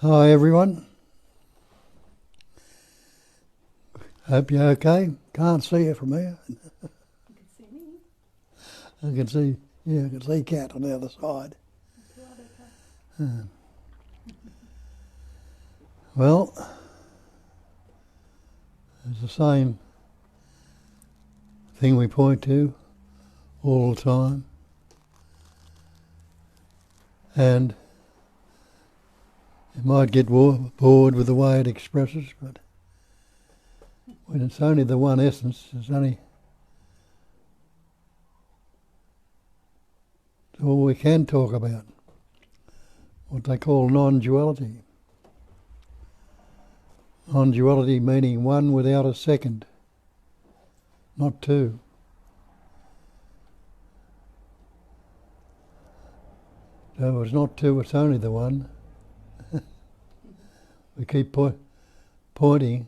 Hi everyone. Hope you're okay. Can't see you from here. You can see me. I can see, I can see Kat on the other side. Well, it's the same thing we point to all the time. And you might get bored with the way it expresses, but when it's only the one essence, it's only all we can talk about, what they call non-duality. Non-duality meaning one without a second, not two. So it's not two, it's only the one. We keep pointing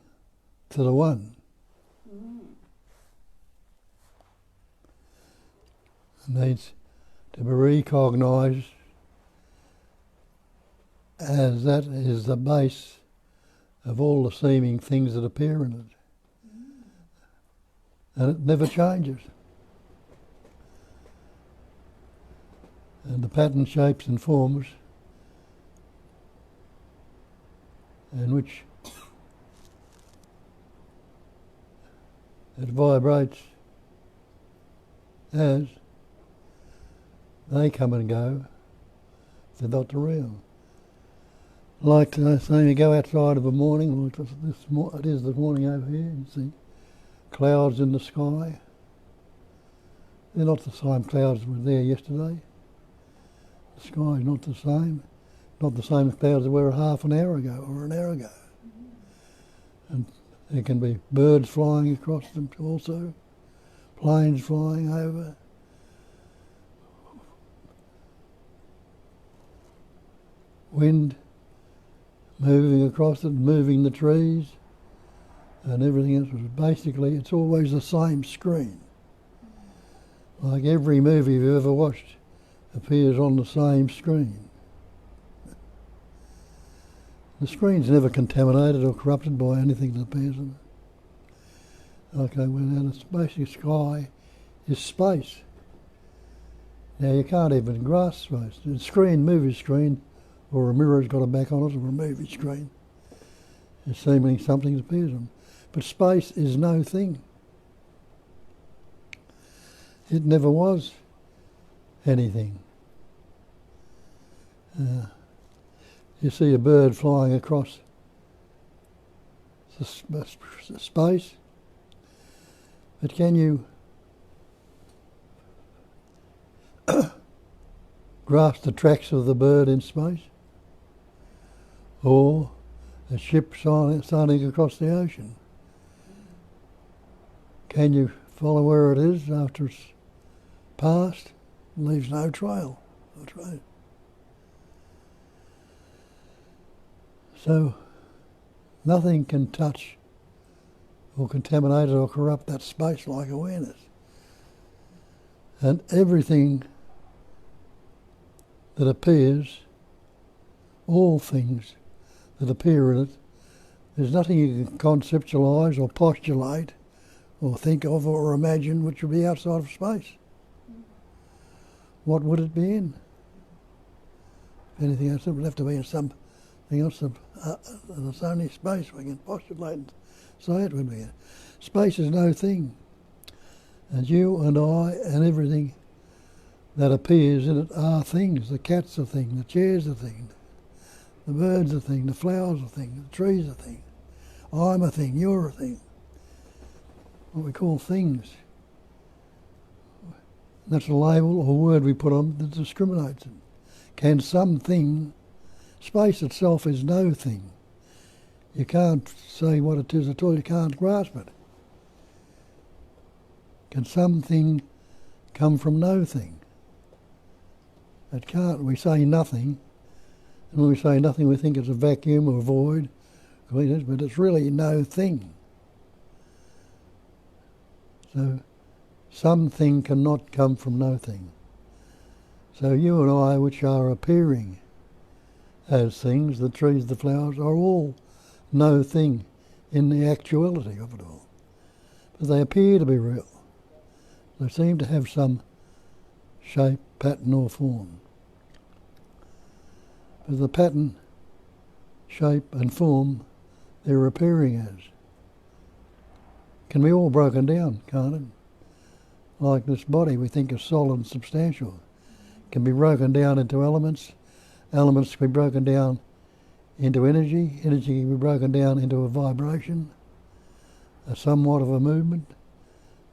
to the one. It needs to be recognised as that is the base of all the seeming things that appear in it. And it never changes. And the pattern, shapes and forms in which it vibrates as they come and go, they're not the real. Like say you go outside of a morning, like it is this morning over here, you see clouds in the sky. They're not the same clouds that were there yesterday. The sky is not the same. Not the same clouds that were half an hour ago or an hour ago. And there can be birds flying across them also, planes flying over. Wind moving across it, moving the trees and everything else. Basically, it's always the same screen. Like every movie you've ever watched appears on the same screen. The screen's never contaminated or corrupted by anything that appears in it. Okay, well now the basic sky is space. Now you can't even grasp space. A screen, movie screen, or a mirror's got a back on it, or a movie screen. It's seemingly something that appears on. But space is no thing. It never was anything. You see a bird flying across the space, but can you grasp the tracks of the bird in space? Or a ship sailing across the ocean? Can you follow where it is after it's passed? It leaves no trail. That's right. So nothing can touch or contaminate or corrupt that space like awareness. And everything that appears, all things that appear in it, there's nothing you can conceptualise or postulate or think of or imagine which would be outside of space. What would it be in? If anything else, it would have to be in something else that's only space we can postulate and say it would be in. Space is no thing. And you and I and everything that appears in it are things. The cat's a thing, the chair's a thing, the bird's a thing, the flower's a thing, the tree's a thing. I'm a thing, you're a thing. What we call things. That's a label or word we put on that discriminates it. Can something, space itself is no thing. You can't say what it is at all, you can't grasp it. Can something come from no thing? It can't. We say nothing, and when we say nothing we think it's a vacuum or void, but it's really no thing. So something cannot come from no thing. So you and I, which are appearing as things, the trees, the flowers, are all no thing in the actuality of it all. But they appear to be real. They seem to have some shape, pattern or form. But the pattern, shape and form they're appearing as can be all broken down, can't it? Like this body we think is solid and substantial. Can be broken down into elements. Elements can be broken down into energy. Energy can be broken down into a vibration, a somewhat of a movement,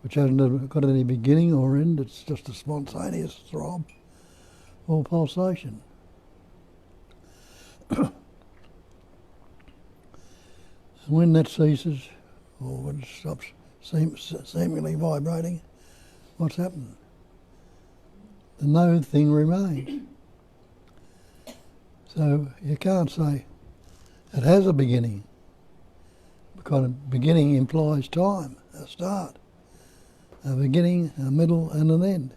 which hasn't got any beginning or end. It's just a spontaneous throb or pulsation. And when that ceases, or when it stops seemingly vibrating, what's happened? The no thing remains. So you can't say it has a beginning, because a beginning implies time, a start, a beginning, a middle and an end.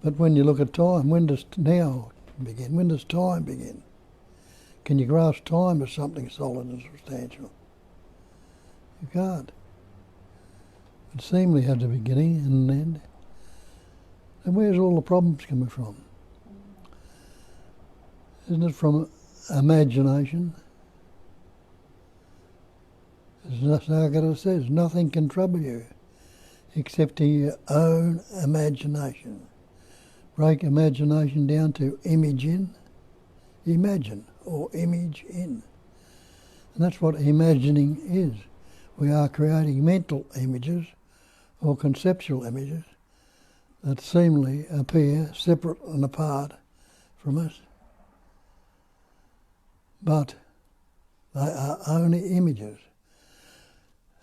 But when you look at time, when does now begin? When does time begin? Can you grasp time as something solid and substantial? You can't. It seemingly has a beginning and an end. And where's all the problems coming from? Isn't it from imagination? As Sagara says, nothing can trouble you except in your own imagination. Break imagination down to imagine or image in. And that's what imagining is. We are creating mental images or conceptual images that seemingly appear separate and apart from us. But they are only images.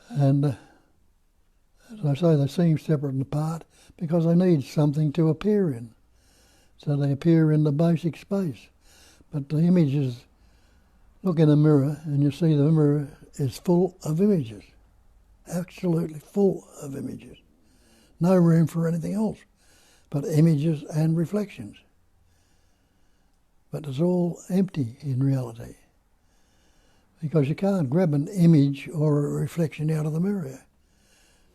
And as I say, they seem separate and apart because they need something to appear in. So they appear in the basic space. But the images, look in a mirror and you see the mirror is full of images. Absolutely full of images. No room for anything else but images and reflections. But it's all empty in reality. Because you can't grab an image or a reflection out of the mirror.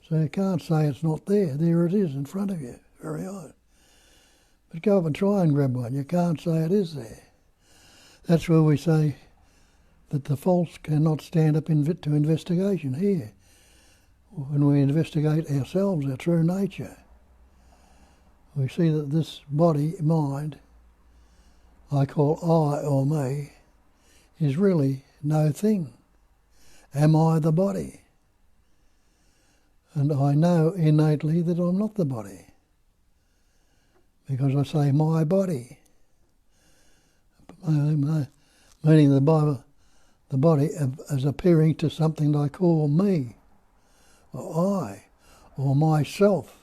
So you can't say it's not there. There it is in front of you, very hard. But go up and try and grab one. You can't say it is there. That's where we say that the false cannot stand up to investigation here. When we investigate ourselves, our true nature, we see that this body, mind, I call I or me, is really no thing. Am I the body? And I know innately that I'm not the body. Because I say my body. Meaning the Bible, the body as appearing to something I call me, or I, or myself.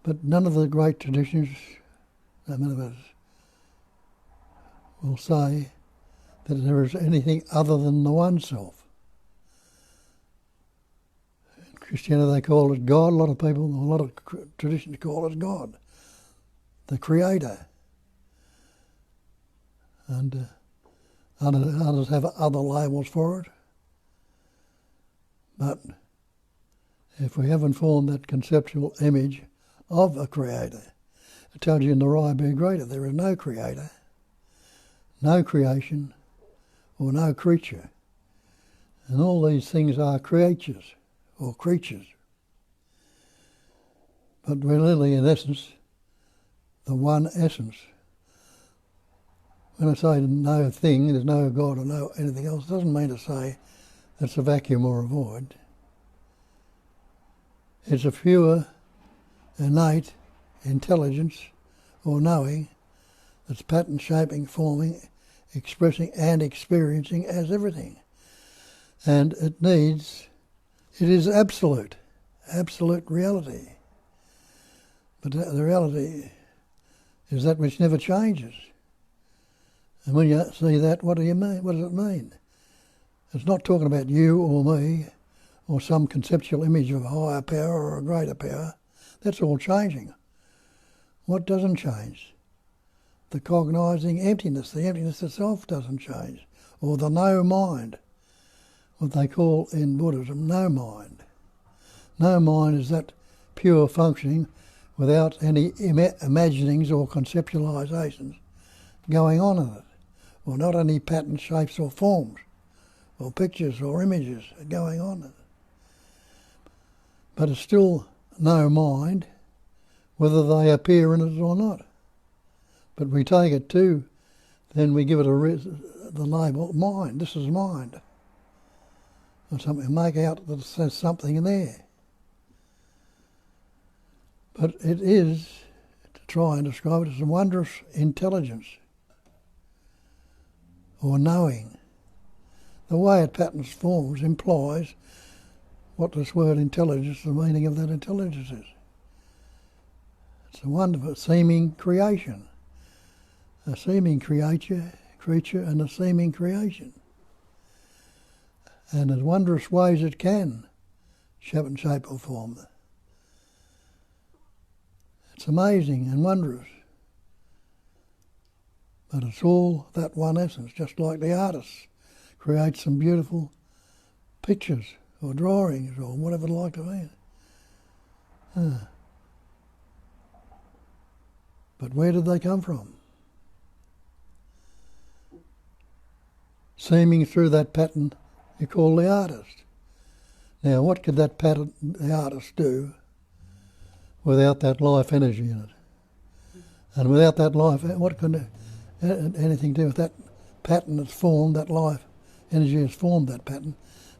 But none of the great traditions, none of us, will say that there is anything other than the one self. In Christianity they call it God. A lot of people, a lot of traditions call it God, the Creator. And others have other labels for it. But if we haven't formed that conceptual image of a Creator, it tells you in the Raya Be Greater there is no Creator, no creation, or no creature. And all these things are creatures or creatures. But we're really, in essence, the one essence. When I say no thing, there's no God or no anything else, it doesn't mean to say it's a vacuum or a void. It's a pure, innate intelligence or knowing that's pattern shaping, forming, expressing and experiencing as everything. And it is absolute reality. But the reality is that which never changes. And when you see that, what do you mean? What does it mean? It's not talking about you or me or some conceptual image of a higher power or a greater power. That's all changing. What doesn't change? the cognising emptiness. The emptiness itself doesn't change. Or the no mind, what they call in Buddhism no mind. No mind is that pure functioning without any imaginings or conceptualisations going on in it, or not any patterns, shapes or forms, or pictures or images going on in it. But it's still no mind, whether they appear in it or not. But we take it too, then we give it the label mind. This is mind. Or something, make out that there's something in there. But it is, to try and describe it, as a wondrous intelligence or knowing. The way it patterns forms implies what this word intelligence, the meaning of that intelligence is. It's a wonderful seeming creation. A seeming creature and a seeming creation. And in wondrous ways it can shape or form. It's amazing and wondrous. But it's all that one essence, just like the artist creates some beautiful pictures or drawings or whatever it like to be. But where did they come from? Seeming through that pattern you call the artist. Now what could that pattern, the artist, do without that life energy in it? And without that life, what could anything do with that pattern that's formed, that life energy has formed that pattern?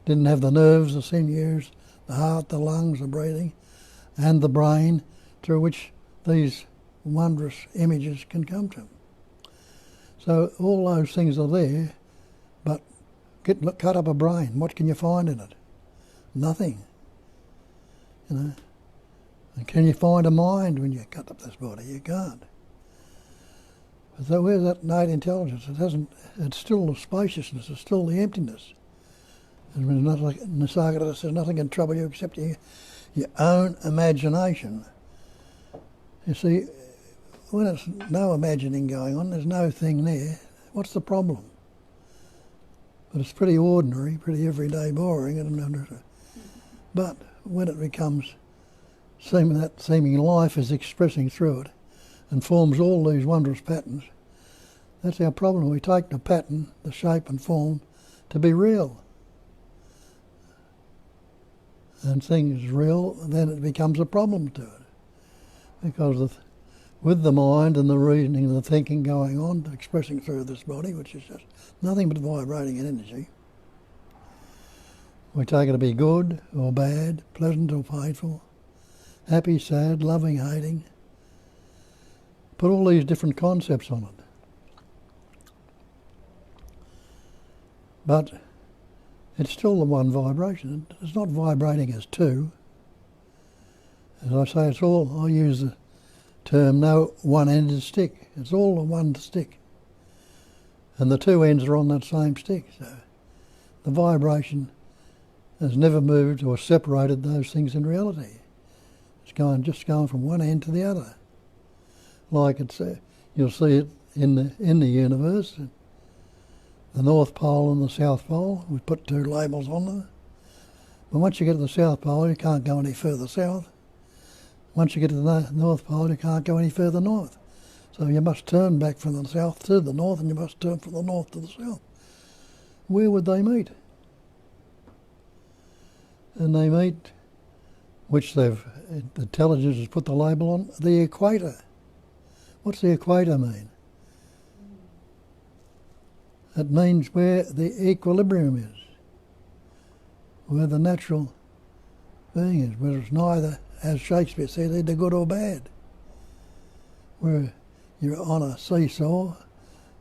Didn't have the nerves, the sinews, the heart, the lungs, the breathing, and the brain through which these wondrous images can come to. So all those things are there, but cut up a brain, what can you find in it? Nothing. You know. And can you find a mind when you cut up this body? You can't. So where's that innate intelligence? It's still the spaciousness, it's still the emptiness. And not like Nisargadatta says, nothing can trouble you except your own imagination. You see, when there's no imagining going on, there's no thing there, what's the problem? But it's pretty ordinary, pretty everyday, boring. But when it becomes that seeming life is expressing through it and forms all these wondrous patterns, that's our problem. We take the pattern, the shape and form to be real. And things real, then it becomes a problem to it. Because with the mind and the reasoning and the thinking going on, expressing through this body, which is just nothing but vibrating energy, we take it to be good or bad, pleasant or painful, happy, sad, loving, hating. Put all these different concepts on it. But it's still the one vibration. It's not vibrating as two. As I say, it's all, I use the term no one-ended stick. It's all a one stick. And the two ends are on that same stick. So the vibration has never moved or separated those things in reality. It's just going from one end to the other. Like it's, you'll see it in the universe. The North Pole and the South Pole, we put two labels on them. But once you get to the South Pole, you can't go any further south. Once you get to the North Pole, you can't go any further north. So you must turn back from the south to the north, and you must turn from the north to the south. Where would they meet? And they meet, which intelligence has put the label on, the equator. What's the equator mean? It means where the equilibrium is, where the natural being is, where it's neither, as Shakespeare said, either good or bad. Where you're on a seesaw,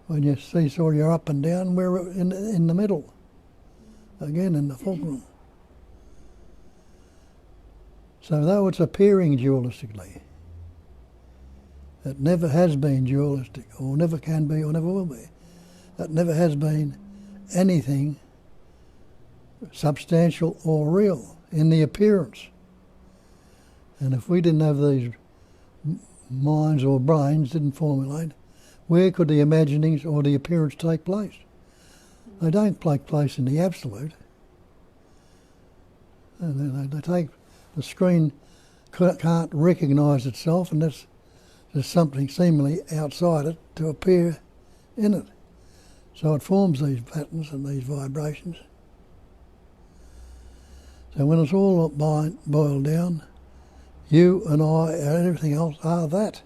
when you seesaw you're up and down, we're in the middle, again in the fulcrum. So though it's appearing dualistically, it never has been dualistic, or never can be, or never will be. It never has been anything substantial or real in the appearance. And if we didn't have these minds or brains, didn't formulate, where could the imaginings or the appearance take place? They don't take place in the absolute. And they take, the screen can't recognise itself, and there's something seemingly outside it to appear in it. So it forms these patterns and these vibrations. So when it's all boiled down, you and I and everything else are that.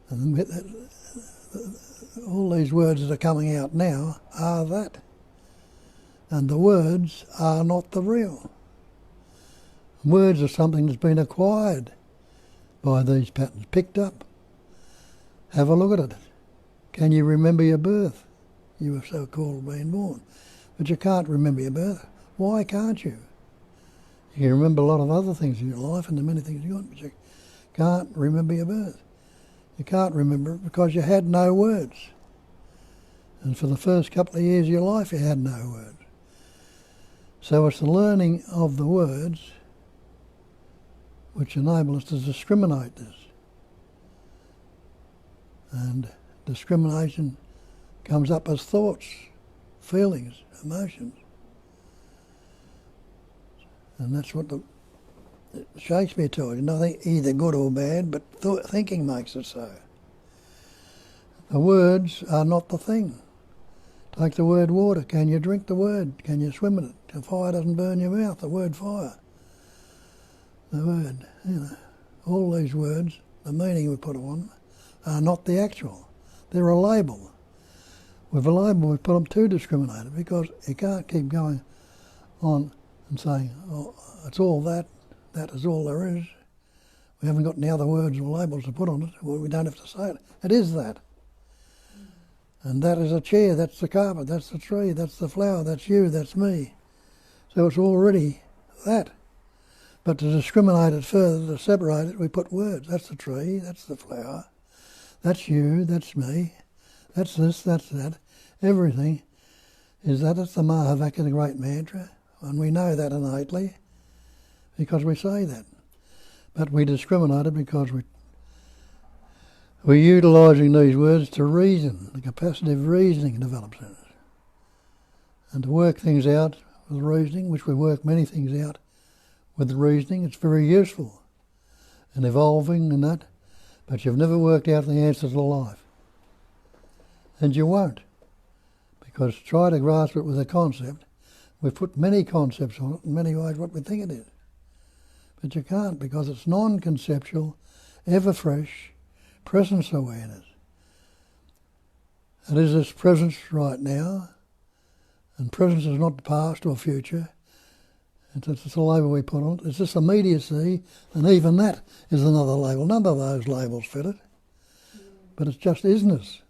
And all these words that are coming out now are that. And the words are not the real. Words are something that's been acquired by these patterns, picked up. Have a look at it. Can you remember your birth? You were so-called being born. But you can't remember your birth. Why can't you? You can remember a lot of other things in your life and the many things you want, but you can't remember your birth. You can't remember it because you had no words. And for the first couple of years of your life, you had no words. So it's the learning of the words which enable us to discriminate this. And discrimination comes up as thoughts, feelings, emotions. And that's what Shakespeare told you, nothing either good or bad, but thinking makes it so. The words are not the thing. Take the word water. Can you drink the word? Can you swim in it? The fire doesn't burn your mouth, the word fire. The word, all these words, the meaning we put on them, are not the actual. They're a label. With a label we put them to discriminate it, because you can't keep going on and saying, oh, it's all that, that is all there is. We haven't got any other words or labels to put on it, well, we don't have to say it. It is that. And that is a chair, that's the carpet, that's the tree, that's the flower, that's you, that's me. So it's already that. But to discriminate it further, to separate it, we put words. That's the tree, that's the flower, that's you, that's me, that's this, that's that. Everything is that. It's the Mahavaka, the great mantra. And we know that innately because we say that. But we discriminate it because we're utilising these words to reason. The capacity of reasoning develops in us. And to work things out with reasoning, which we work many things out with reasoning, it's very useful and evolving and that, but you've never worked out the answer to life. And you won't, because try to grasp it with a concept. We've put many concepts on it in many ways what we think it is. But you can't, because it's non-conceptual, ever fresh, presence awareness. It is this presence right now, and presence is not the past or future. It's the label we put on it. It's this immediacy, and even that is another label. None of those labels fit it, but it's just isness.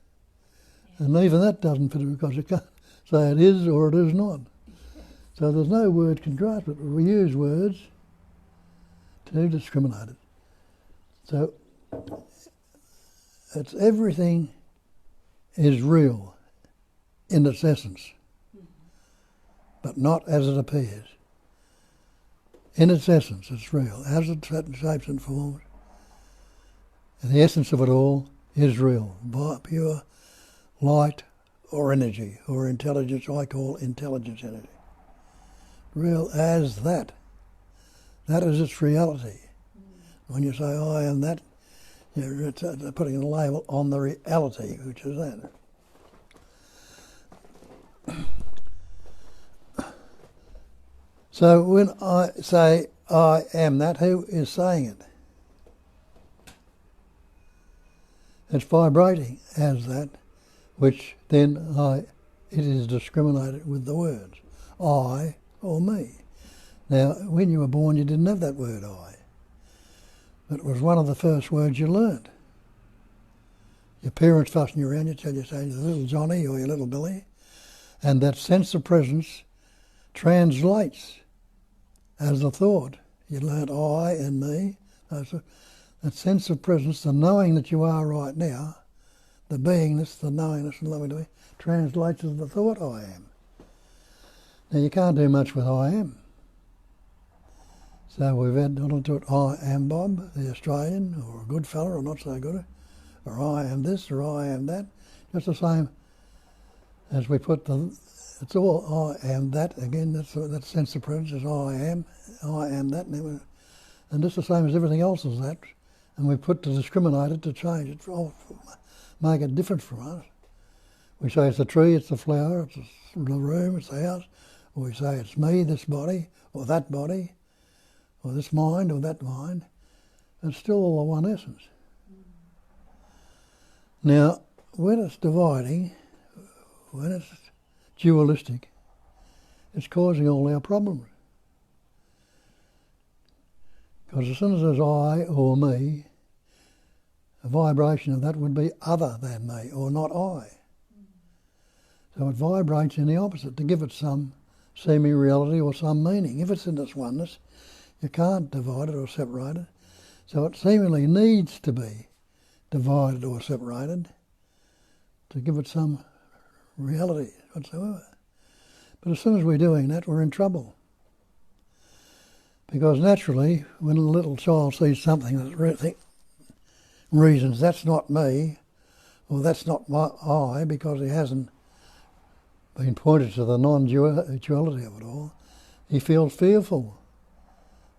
And even that doesn't fit it because you can't say it is or it is not. So there's no word can grasp it. We use words to discriminate it. So it's everything is real in its essence, but not as it appears. In its essence, it's real. As it shapes and forms, and the essence of it all is real, pure light or energy or intelligence. I call intelligence energy. Real as that. That is its reality. When you say, I am that, you're putting a label on the reality, which is that. So when I say, I am that, who is saying it? It's vibrating as that, which then it is discriminated with the words, I or me. Now, when you were born, you didn't have that word I. But it was one of the first words you learned. Your parents fussing you around, you tell you, say, your little Johnny or your little Billy, and that sense of presence translates as a thought. You learned I and me. That sense of presence, the knowing that you are right now, the beingness, the knowingness and loving to be, translates as the thought I am. Now you can't do much with I am. So we've added onto it I am Bob, the Australian, or a good fella or not so good, or I am this, or I am that. Just the same as we put it's all I am that. Again, that sense of presence is I am that. And just the same as everything else is that. And we put to discriminate it, to change it, make it different from us. We say it's the tree, it's the flower, it's the room, it's the house. Or we say it's me, this body, or this mind, or that mind. It's still all the one essence. Now, when it's dividing, when it's dualistic, it's causing all our problems. Because as soon as there's I or me, a vibration of that would be other than me, or not I. So it vibrates in the opposite to give it some semi-reality or some meaning. If it's in its oneness, you can't divide it or separate it. So it seemingly needs to be divided or separated to give it some reality whatsoever. But as soon as we're doing that, we're in trouble. Because naturally, when a little child sees something that reasons that's not me, or that's not my I, because he hasn't been pointed to the non-duality of it all, he feels fearful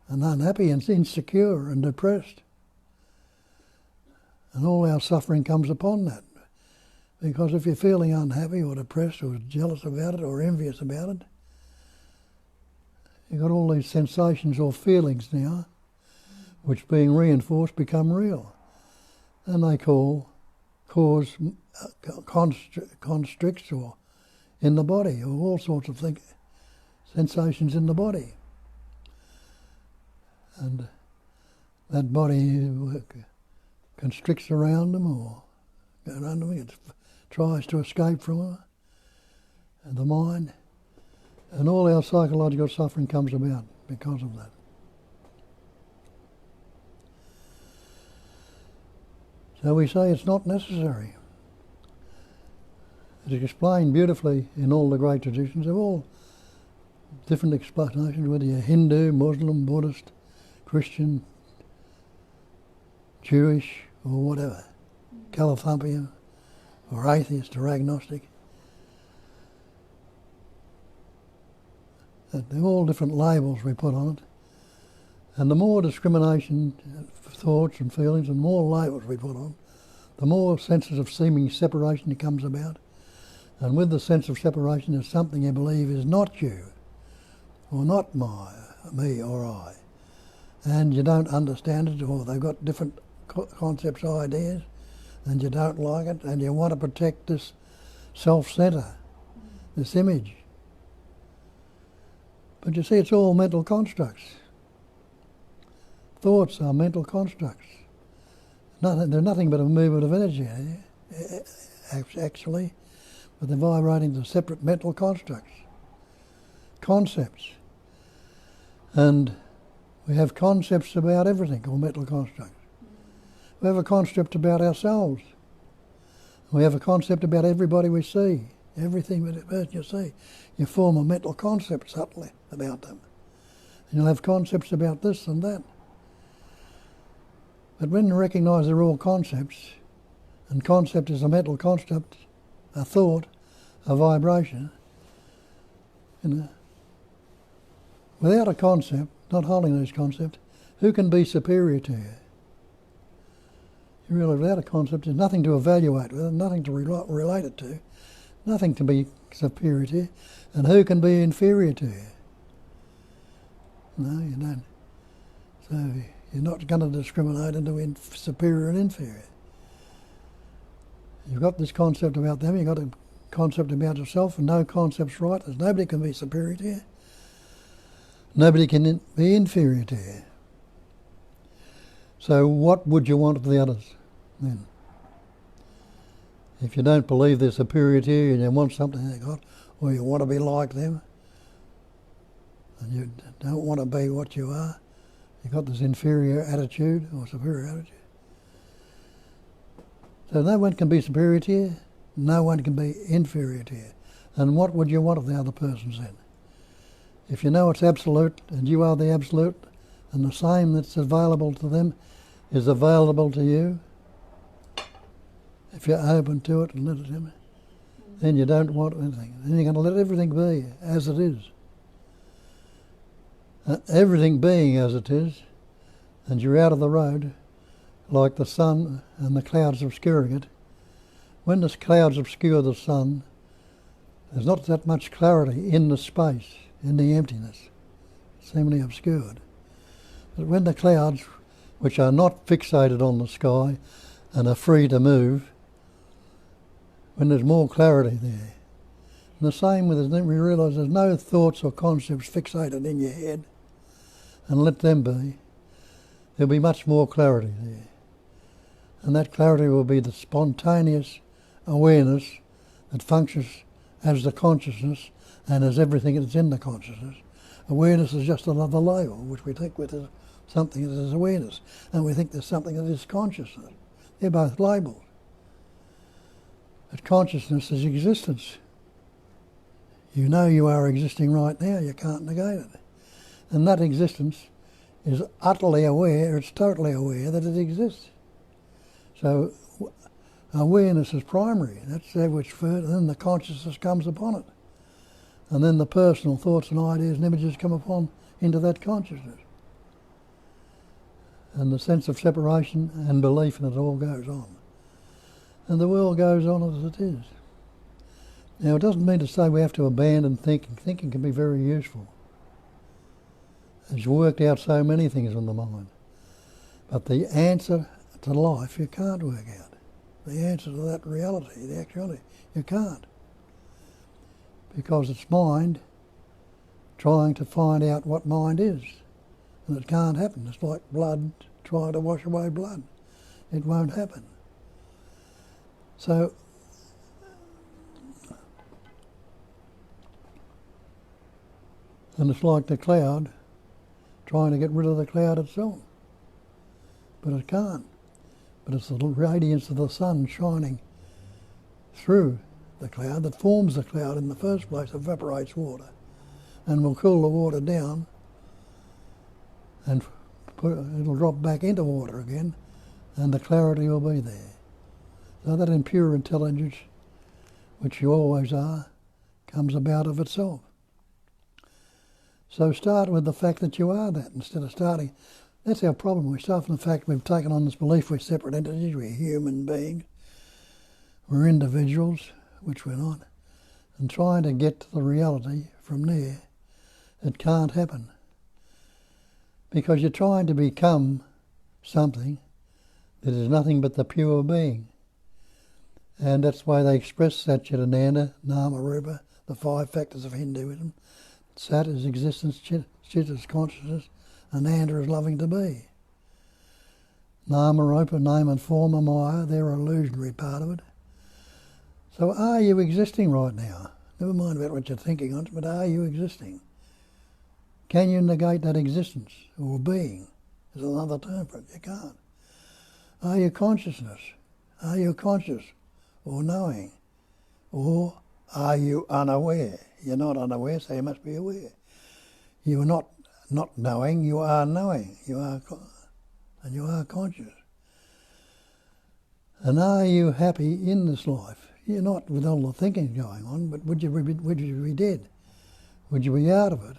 and unhappy and insecure and depressed. And all our suffering comes upon that. Because if you're feeling unhappy or depressed or jealous about it or envious about it, you've got all these sensations or feelings now, which being reinforced become real. And they cause constricts or in the body, or all sorts of sensations in the body. And that body constricts around them or around them, it tries to escape from them, and the mind. And all our psychological suffering comes about because of that. So we say it's not necessary. It's explained beautifully in all the great traditions. They're all different explanations, whether you're Hindu, Muslim, Buddhist, Christian, Jewish, or whatever, Californian, or atheist, or agnostic. They're all different labels we put on it. And the more discrimination, thoughts and feelings, and more labels we put on, the more senses of seeming separation that comes about. And with the sense of separation, there's something you believe is not you, or not me or I. And you don't understand it, or they've got different concepts, ideas, and you don't like it, and you want to protect this self-centre, this image. But you see, it's all mental constructs. Thoughts are mental constructs. They're nothing but a movement of energy, actually, but they're vibrating to separate mental constructs, concepts. And we have concepts about everything, called mental constructs. We have a concept about ourselves. We have a concept about everybody we see, everything that you see. You form a mental concept subtly about them. And you'll have concepts about this and that. But when you recognise they're all concepts, and concept is a mental concept, a thought, a vibration, without a concept, not holding these concepts, who can be superior to you? You really, without a concept, there's nothing to evaluate with, nothing to relate it to, nothing to be superior to you, and who can be inferior to you? No, you don't. So you're not going to discriminate into superior and inferior. You've got this concept about them, you've got a concept about yourself, and no concept's right. There's nobody can be superior to you. Nobody can be inferior to you. So what would you want of the others then? If you don't believe they're superior to you and you want something they got, or you want to be like them, and you don't want to be what you are, you've got this inferior attitude or superior attitude. So no one can be superior to you, no one can be inferior to you. And what would you want of the other person then? If you know it's absolute and you are the absolute, and the same that's available to them is available to you, if you're open to it and let it in, then you don't want anything. Then you're going to let everything be as it is. Everything being as it is, and you're out of the road, like the sun and the clouds obscuring it. When the clouds obscure the sun, there's not that much clarity in the space, in the emptiness, seemingly obscured. But when the clouds, which are not fixated on the sky and are free to move, when there's more clarity there. And the same with we realise there's no thoughts or concepts fixated in your head, and let them be. There'll be much more clarity there. And that clarity will be the spontaneous awareness that functions as the consciousness and as everything that's in the consciousness. Awareness is just another label, which we think with something that is awareness, and we think there's something that is consciousness. They're both labels. But consciousness is existence. You know you are existing right now, you can't negate it. And that existence is utterly aware, it's totally aware that it exists. So awareness is primary, that's that which first, and then the consciousness comes upon it. And then the personal thoughts and ideas and images come upon into that consciousness. And the sense of separation and belief in it all goes on. And the world goes on as it is. Now, it doesn't mean to say we have to abandon thinking. Thinking can be very useful. It's worked out so many things in the mind. But the answer to life you can't work out. The answer to that reality, the actuality, you can't. Because it's mind trying to find out what mind is. And it can't happen. It's like blood trying to wash away blood. It won't happen. So, and it's like the cloud trying to get rid of the cloud itself. But it can't. But it's the radiance of the sun shining through the cloud that forms the cloud in the first place, evaporates water, and will cool the water down, and it'll drop back into water again, and the clarity will be there. So that impure intelligence, which you always are, comes about of itself. So start with the fact that you are that instead of starting. That's our problem. We start from the fact we've taken on this belief we're separate entities, we're human beings, we're individuals, which we're not, and trying to get to the reality from there. It can't happen. Because you're trying to become something that is nothing but the pure being. And that's why they express Satchitananda, Nama, Rupa, the 5 factors of Hinduism. Sat is existence, Chit is consciousness, and Nanda is loving to be. Nama, Rupa, name and form are Maya, they're an illusionary part of it. So are you existing right now? Never mind about what you're thinking on it, but are you existing? Can you negate that existence, or being? There's another term for it, you can't. Are you consciousness? Are you conscious, or knowing? Or are you unaware? You're not unaware, so you must be aware. You are not knowing, you are knowing. You are, and you are conscious. And are you happy in this life? You're not with all the thinking going on, but would you be dead? Would you be out of it?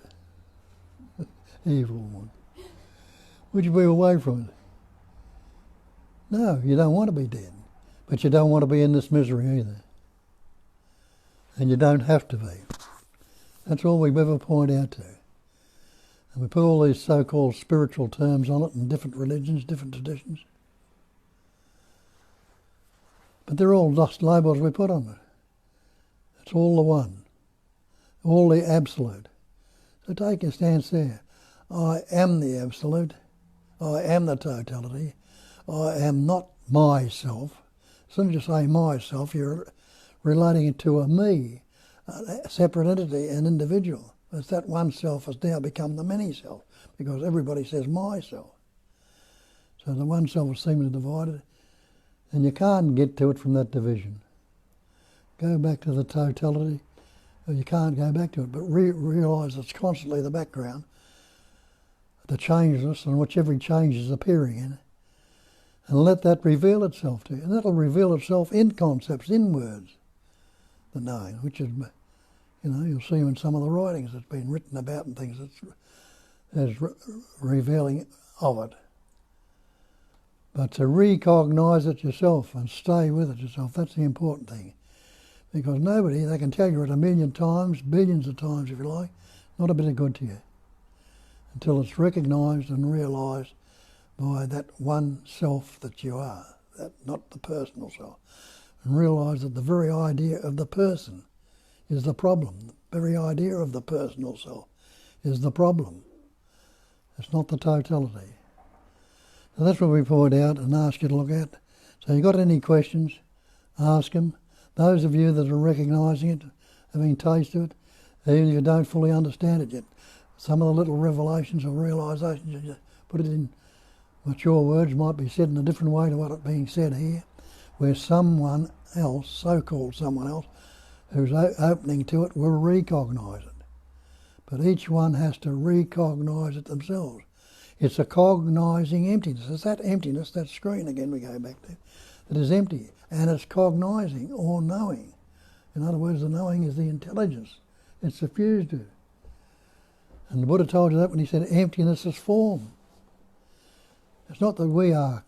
Evil one. Would you be away from it? No, you don't want to be dead. But you don't want to be in this misery either. And you don't have to be. That's all we ever point out to. And we put all these so-called spiritual terms on it in different religions, different traditions. But they're all just labels we put on it. It's all the one. All the absolute. So take your stance there. I am the absolute. I am the totality. I am not myself. As soon as you say myself, you're relating it to a me, a separate entity, an individual. It's that one self has now become the many self, because everybody says myself. So the one self is seemingly divided, and you can't get to it from that division. Go back to the totality, or you can't go back to it, but realise it's constantly the background, the changeless, and which every change is appearing in. And let that reveal itself to you. And that'll reveal itself in concepts, in words, the knowing, which is, you'll see in some of the writings that's been written about and things, there's revealing of it. But to recognise it yourself and stay with it yourself, that's the important thing. Because nobody, they can tell you it 1,000,000 times, billions of times if you like, not a bit of good to you. Until it's recognised and realised by that one self that you are, that not the personal self. And realise that the very idea of the person is the problem. The very idea of the personal self is the problem. It's not the totality. So that's what we point out and ask you to look at. So you got any questions, ask them. Those of you that are recognising it, having tasted it, even if you don't fully understand it yet, some of the little revelations or realisations, you put it in mature words, might be said in a different way to what it's being said here, where someone else, so-called someone else, who's opening to it will recognise it. But each one has to recognise it themselves. It's a cognising emptiness. It's that emptiness, that screen again we go back to, that is empty. And it's cognising or knowing. In other words, the knowing is the intelligence. It's suffused to. And the Buddha told you that when he said emptiness is form. It's not that we are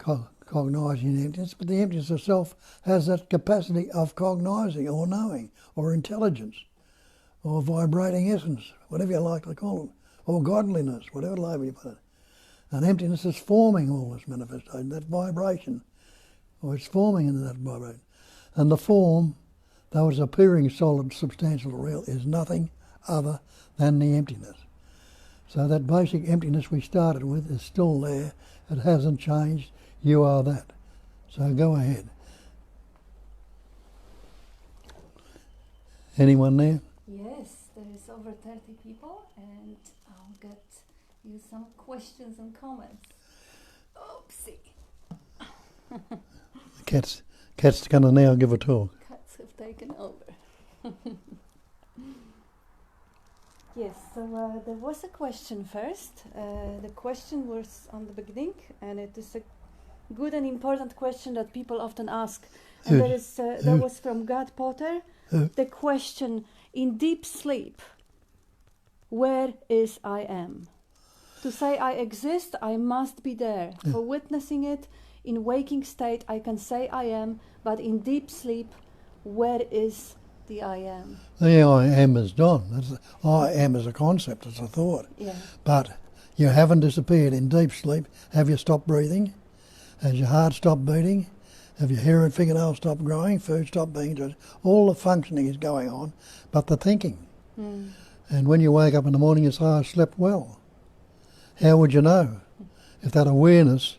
cognising emptiness, but the emptiness itself has that capacity of cognising or knowing or intelligence or vibrating essence, whatever you like to call it, or godliness, whatever label you put it. And emptiness is forming all this manifestation, that vibration, or it's forming into that vibration. And the form, though it's appearing solid, substantial, real, is nothing other than the emptiness. So that basic emptiness we started with is still there. It hasn't changed. You are that. So go ahead. Anyone there? Yes, there is over 30 people, and I'll get you some questions and comments. Oopsie. Cat's going to now give a talk. Cats have taken over. Yes, so there was a question first. The question was on the beginning, and it is a good and important question that people often ask. And that was from God Potter. The question, in deep sleep, where is I am? To say I exist, I must be there. For witnessing it, in waking state, I can say I am, but in deep sleep, where is the I am? The I am is gone. I am as a concept, as a thought. Yeah. But you haven't disappeared in deep sleep. Have you stopped breathing? Has your heart stopped beating? Have your hair and fingernails stopped growing? Food stopped being digested? All the functioning is going on, but the thinking. And when you wake up in the morning, you say, I slept well. How would you know if that awareness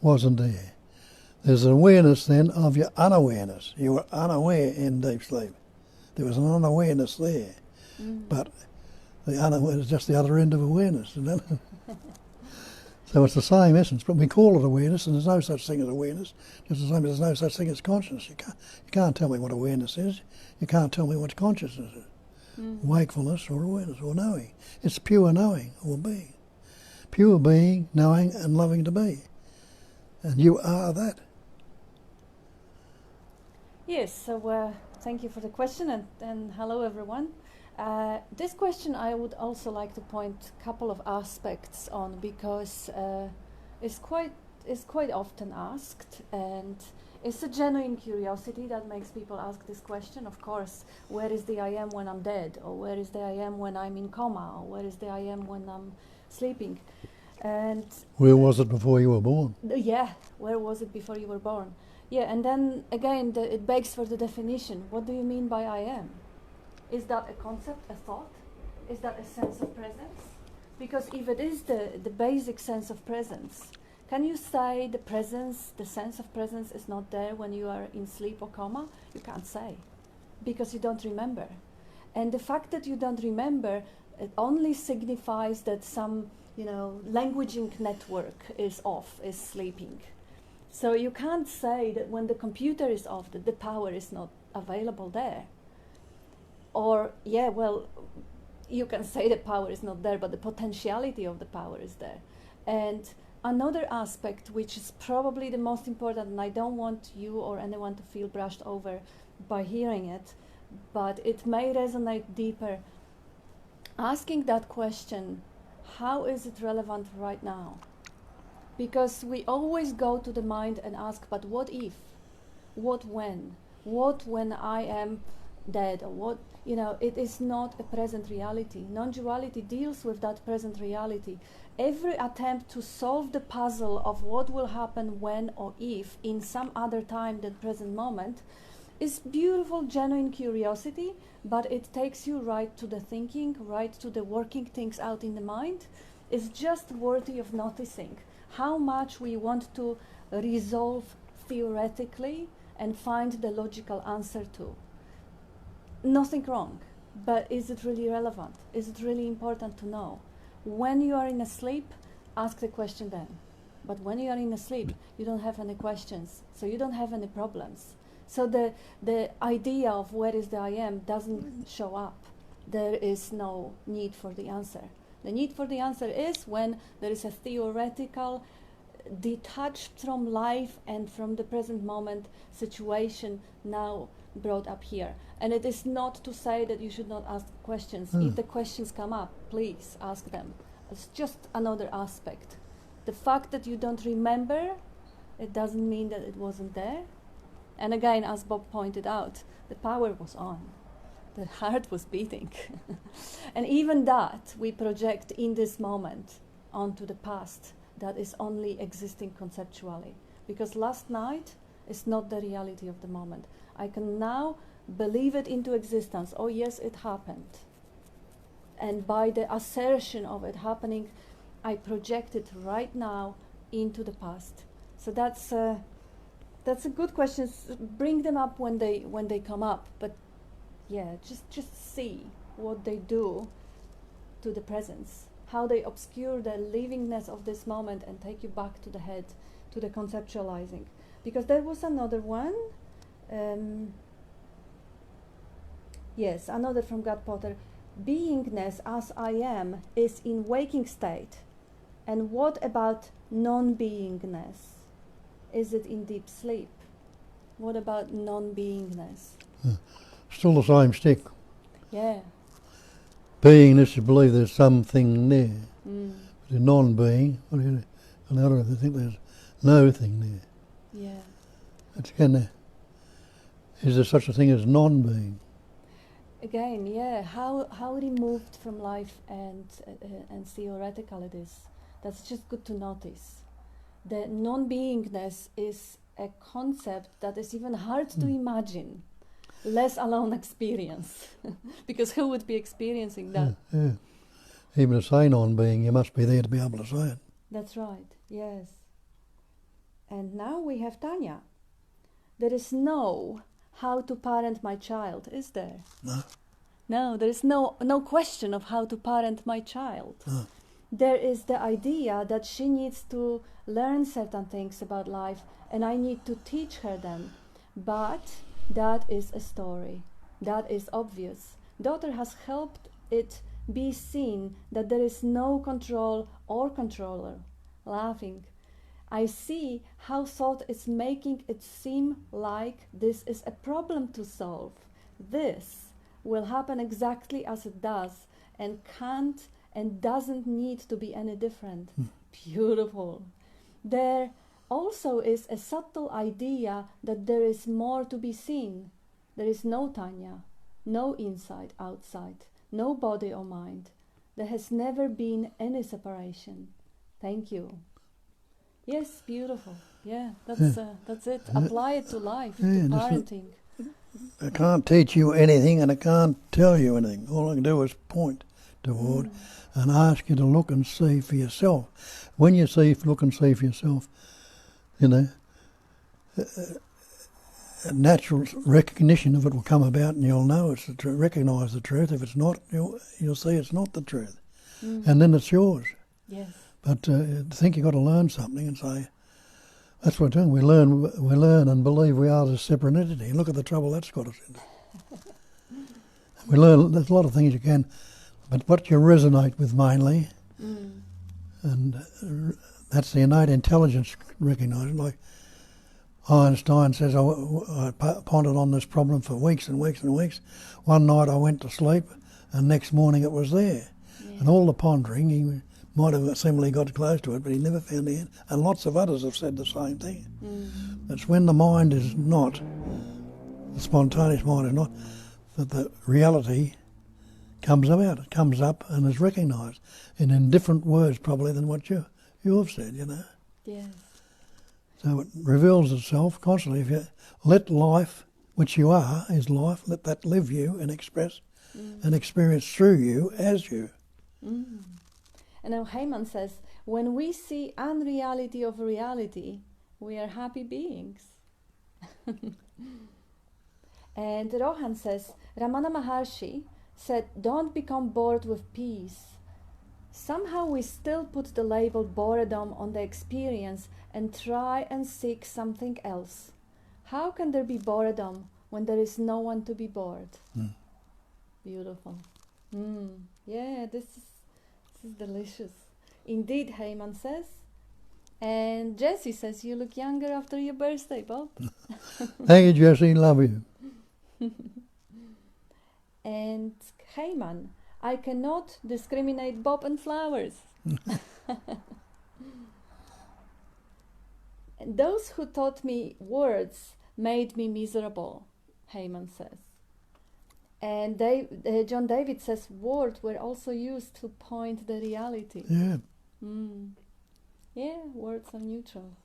wasn't there? There's an awareness then of your unawareness. You were unaware in deep sleep. There was an unawareness there. But the unawareness is just the other end of awareness. Isn't it? So it's the same essence, but we call it awareness, and there's no such thing as awareness, just the same as there's no such thing as consciousness. You can't tell me what awareness is. You can't tell me what consciousness is. Wakefulness or awareness or knowing. It's pure knowing or being. Pure being, knowing and loving to be. And you are that. Yes, so thank you for the question, and hello everyone. This question I would also like to point a couple of aspects on, because it's quite often asked, and it's a genuine curiosity that makes people ask this question. Of course, where is the I am when I'm dead, or where is the I am when I'm in coma, or where is the I am when I'm sleeping? And where was it before you were born? Where was it before you were born? Yeah, and then again, it begs for the definition. What do you mean by I am? Is that a concept, a thought? Is that a sense of presence? Because if it is the basic sense of presence, can you say the presence, the sense of presence is not there when you are in sleep or coma? You can't say, because you don't remember. And the fact that you don't remember, it only signifies that some, languaging network is off, is sleeping. So you can't say that when the computer is off, that the power is not available there. Or, you can say the power is not there, but the potentiality of the power is there. And another aspect, which is probably the most important, and I don't want you or anyone to feel brushed over by hearing it, but it may resonate deeper. Asking that question, how is it relevant right now? Because we always go to the mind and ask, but what if? What when? What when I am dead? Or what, it is not a present reality. Non-duality deals with that present reality. Every attempt to solve the puzzle of what will happen when or if in some other time than present moment is beautiful, genuine curiosity, but it takes you right to the thinking, right to the working things out in the mind. It's just worthy of noticing how much we want to resolve theoretically and find the logical answer to. Nothing wrong, but is it really relevant? Is it really important to know? When you are in a sleep, ask the question then. But when you are in a sleep, you don't have any questions, so you don't have any problems. So the idea of where is the I am doesn't show up. There is no need for the answer. The need for the answer is when there is a theoretical, detached from life and from the present moment situation now brought up here. And it is not to say that you should not ask questions. If the questions come up, please ask them. It's just another aspect. The fact that you don't remember, it doesn't mean that it wasn't there. And again, as Bob pointed out, the power was on. The heart was beating. And even that we project in this moment onto the past that is only existing conceptually. Because last night is not the reality of the moment. I can now believe it into existence. Oh yes, it happened. And by the assertion of it happening, I project it right now into the past. So that's a good question. Bring them up when they come up. But yeah, just see what they do to the presence, how they obscure the livingness of this moment and take you back to the head, to the conceptualizing. Because there was another one. Yes, another from God Potter. Beingness as I am is in waking state. And what about non-beingness? Is it in deep sleep? What about non-beingness? Still the same stick. Yeah. Beingness, you believe there's something there. But in non-being, on the other hand, I think there's no thing there. Yeah. It's again, is there such a thing as non-being? Again, yeah. How removed from life and theoretical it is. That's just good to notice. The non-beingness is a concept that is even hard to imagine, let alone experience. Because who would be experiencing that? Yeah. Even to say non-being, you must be there to be able to say it. That's right, yes. And now we have Tanya. There is no how to parent my child, is there? No. No, there is no question of how to parent my child. No. There is the idea that she needs to learn certain things about life and I need to teach her them. But that is a story. That is obvious. Daughter has helped it be seen that there is no control or controller. Laughing. I see how thought is making it seem like this is a problem to solve. This will happen exactly as it does and can't and doesn't need to be any different. Beautiful. There also is a subtle idea that there is more to be seen. There is no Tanya, no inside, outside, no body or mind. There has never been any separation. Thank you. Yes, beautiful. Yeah, that's it. Apply it to life, to parenting. I can't teach you anything and I can't tell you anything. All I can do is point toward and ask you to look and see for yourself. When you look and see for yourself, a natural recognition of it will come about and you'll know it's the truth, recognise the truth. If it's not, you'll see it's not the truth. And then it's yours. Yes. But to think you've got to learn something and say, that's what we're doing. We learn and believe we are the separate entity. Look at the trouble that's got us into. We learn, there's a lot of things you can, but what you resonate with mainly, and That's the innate intelligence recognised. Like Einstein says, I pondered on this problem for weeks and weeks and weeks. One night I went to sleep, and next morning it was there. Yeah. And all the pondering, he might have similarly got close to it, but he never found the end. And lots of others have said the same thing. It's when the mind is not, the spontaneous mind is not, that the reality comes about, it comes up and is recognised, and in different words probably than what you have said, you know. Yes. So it reveals itself constantly. If you let life, which you are, is life, let that live you and express and experience through you as you. And now Heyman says, when we see unreality of reality, we are happy beings. And Rohan says, Ramana Maharshi said, don't become bored with peace. Somehow we still put the label boredom on the experience and try and seek something else. How can there be boredom when there is no one to be bored? Beautiful. Yeah, this is delicious. Indeed, Heyman says. And Jessie says, you look younger after your birthday, Bob. Thank you, Jessie. Love you. And Heyman, I cannot discriminate Bob and flowers. And those who taught me words made me miserable, Heyman says. And John David says words were also used to point the reality. Yeah. Yeah, words are neutral.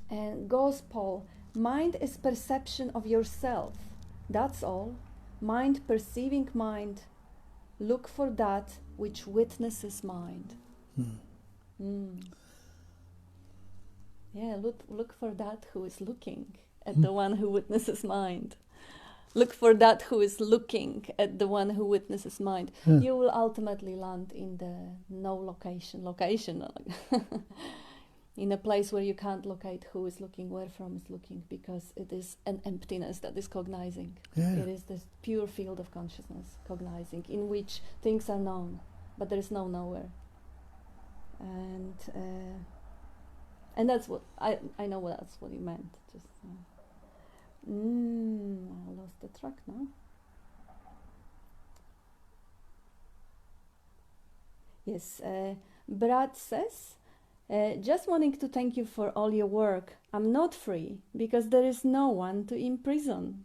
And Gospel, mind is perception of yourself. That's all. Mind perceiving mind. Look for that which witnesses mind. Yeah, look for that who is looking at the one who witnesses mind. Look for that who is looking at the one who witnesses mind. Yeah. You will ultimately land in the no location, in a place where you can't locate who is looking, where from is looking, because it is an emptiness that is cognizing. Yeah. It is this pure field of consciousness, cognizing, in which things are known, but there is no nowhere. And that's what I know. That's what you meant. Just I lost the track now. Yes, Brad says, just wanting to thank you for all your work. I'm not free because there is no one to imprison.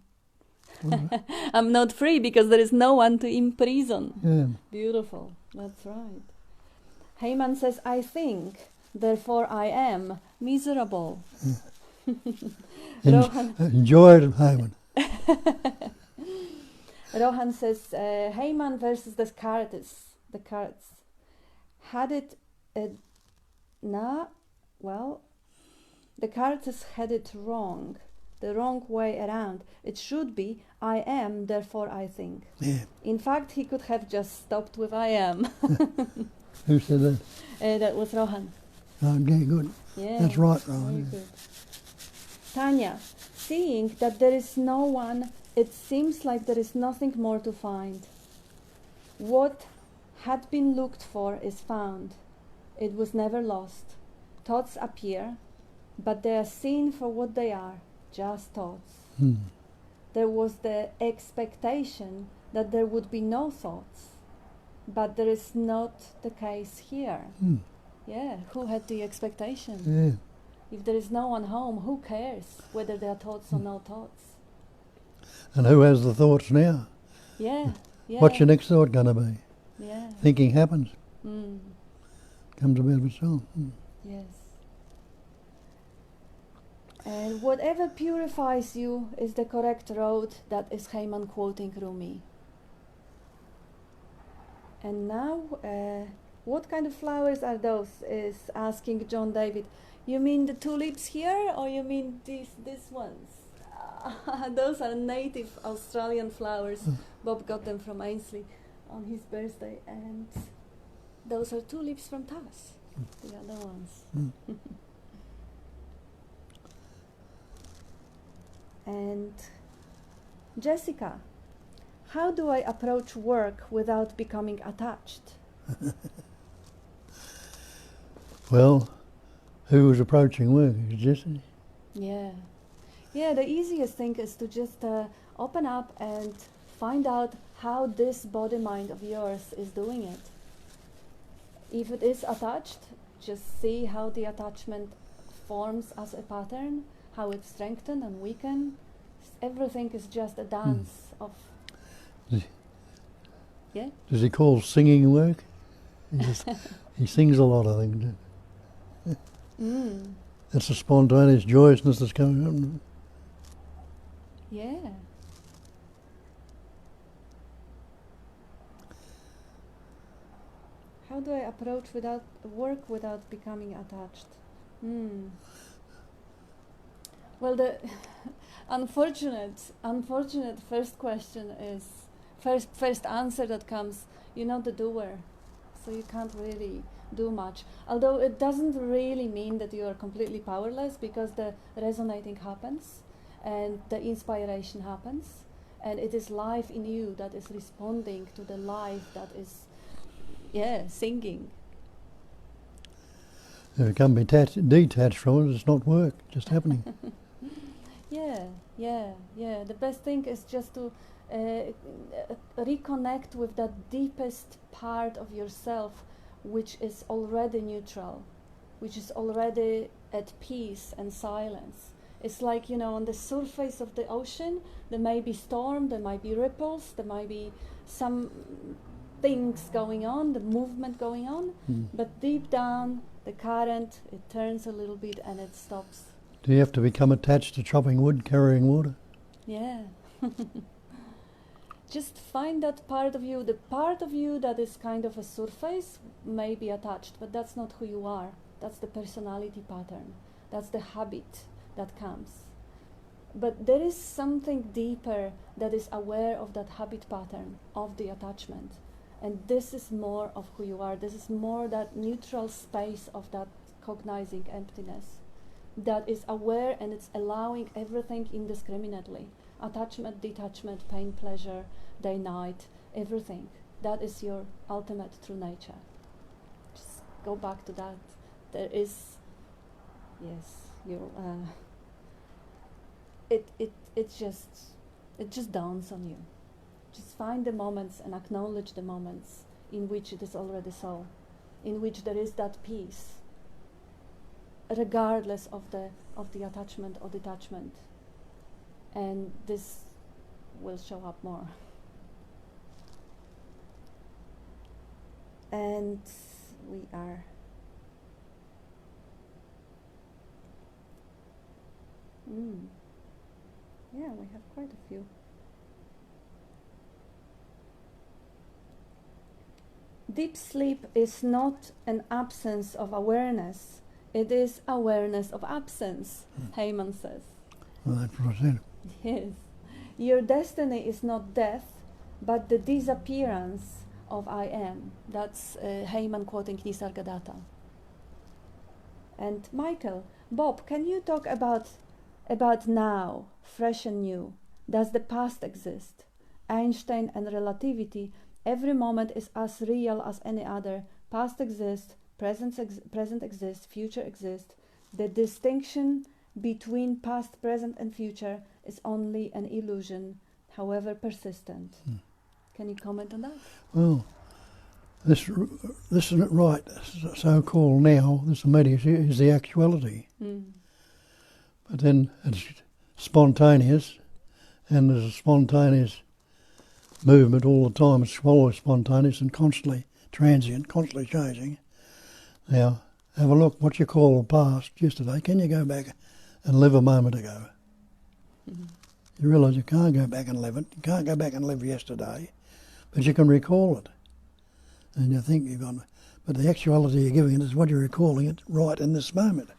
I'm not free because there is no one to imprison. Yeah. Beautiful. That's right. Heyman says, I think, therefore I am miserable. Rohan Enjoy it, Heyman. Rohan says, Heyman versus Descartes. Had it... Descartes had it wrong. The wrong way around. It should be, I am, therefore I think. Yeah. In fact, he could have just stopped with I am. Who said that? That was Rohan. Oh, yeah, good. Yeah, That's right, Rohan. very good. Tanya, seeing that there is no one, it seems like there is nothing more to find. What had been looked for is found. It was never lost. Thoughts appear, but they are seen for what they are, just thoughts. There was the expectation that there would be no thoughts, but there is not the case here. Yeah, who had the expectation? Yeah. If there is no one home, who cares whether there are thoughts or no thoughts? And who has the thoughts now? Yeah, yeah. What's your next thought going to be? Yeah. Thinking happens. Comes about of itself. Yes. And whatever purifies you is the correct road. That is Heyman quoting Rumi. And now, what kind of flowers are those? Is asking John David. You mean the tulips here, or you mean these ones? Those are native Australian flowers. Bob got them from Ainsley on his birthday, and those are tulips from Tas, the other ones. And Jessica, how do I approach work without becoming attached? Well, who was approaching work? Jesse? Yeah. Yeah, the easiest thing is to just open up and find out how this body-mind of yours is doing it. If it is attached, just see how the attachment forms as a pattern, how it strengthens and weakens. Everything is just a dance of... Yeah? Does he call singing work? He sings a lot, I think. That's the spontaneous joyousness that's coming up. Yeah. How do I approach work without becoming attached? Well, the unfortunate first question is first answer that comes. You're not the doer, so you can't really do much. Although it doesn't really mean that you are completely powerless, because the resonating happens and the inspiration happens, and it is life in you that is responding to the life that is, singing. If it can be detached from it, it's not work, just happening. Yeah. The best thing is just to reconnect with that deepest part of yourself, which is already neutral, which is already at peace and silence. It's like, on the surface of the ocean, there may be storm, there might be ripples, there might be some things going on, the movement going on, but deep down, the current, it turns a little bit and it stops. Do you have to become attached to chopping wood, carrying water? Yeah. Just find that part of you. The part of you that is kind of a surface may be attached, but that's not who you are. That's the personality pattern. That's the habit that comes. But there is something deeper that is aware of that habit pattern, of the attachment. And this is more of who you are. This is more that neutral space of that cognizing emptiness that is aware, and it's allowing everything indiscriminately. Attachment, detachment, pain, pleasure, day, night, everything. That is your ultimate true nature. Just go back to that. There is, it just dawns on you. Just find the moments and acknowledge the moments in which it is already so, in which there is that peace, regardless of the attachment or detachment. And this will show up more. And we are we have quite a few. Deep sleep is not an absence of awareness. It is awareness of absence, Heyman says. Well, that's what I said. Yes. Your destiny is not death, but the disappearance of I am. That's Heyman quoting Nisargadatta. And Michael, Bob, can you talk about now, fresh and new? Does the past exist? Einstein and relativity, every moment is as real as any other. Past exists, present exists, future exists. The distinction between past, present and future is only an illusion, however persistent. Can you comment on that? Well, this isn't right, so-called now, this immediacy is the actuality. But then it's spontaneous, and there's a spontaneous movement all the time. It's always spontaneous and constantly transient, constantly changing. Now, have a look what you call the past yesterday. Can you go back and live a moment ago? You realise you can't go back and live it. You can't go back and live yesterday, but you can recall it. And you think you've got, but the actuality you're giving it is what you're recalling it right in this moment.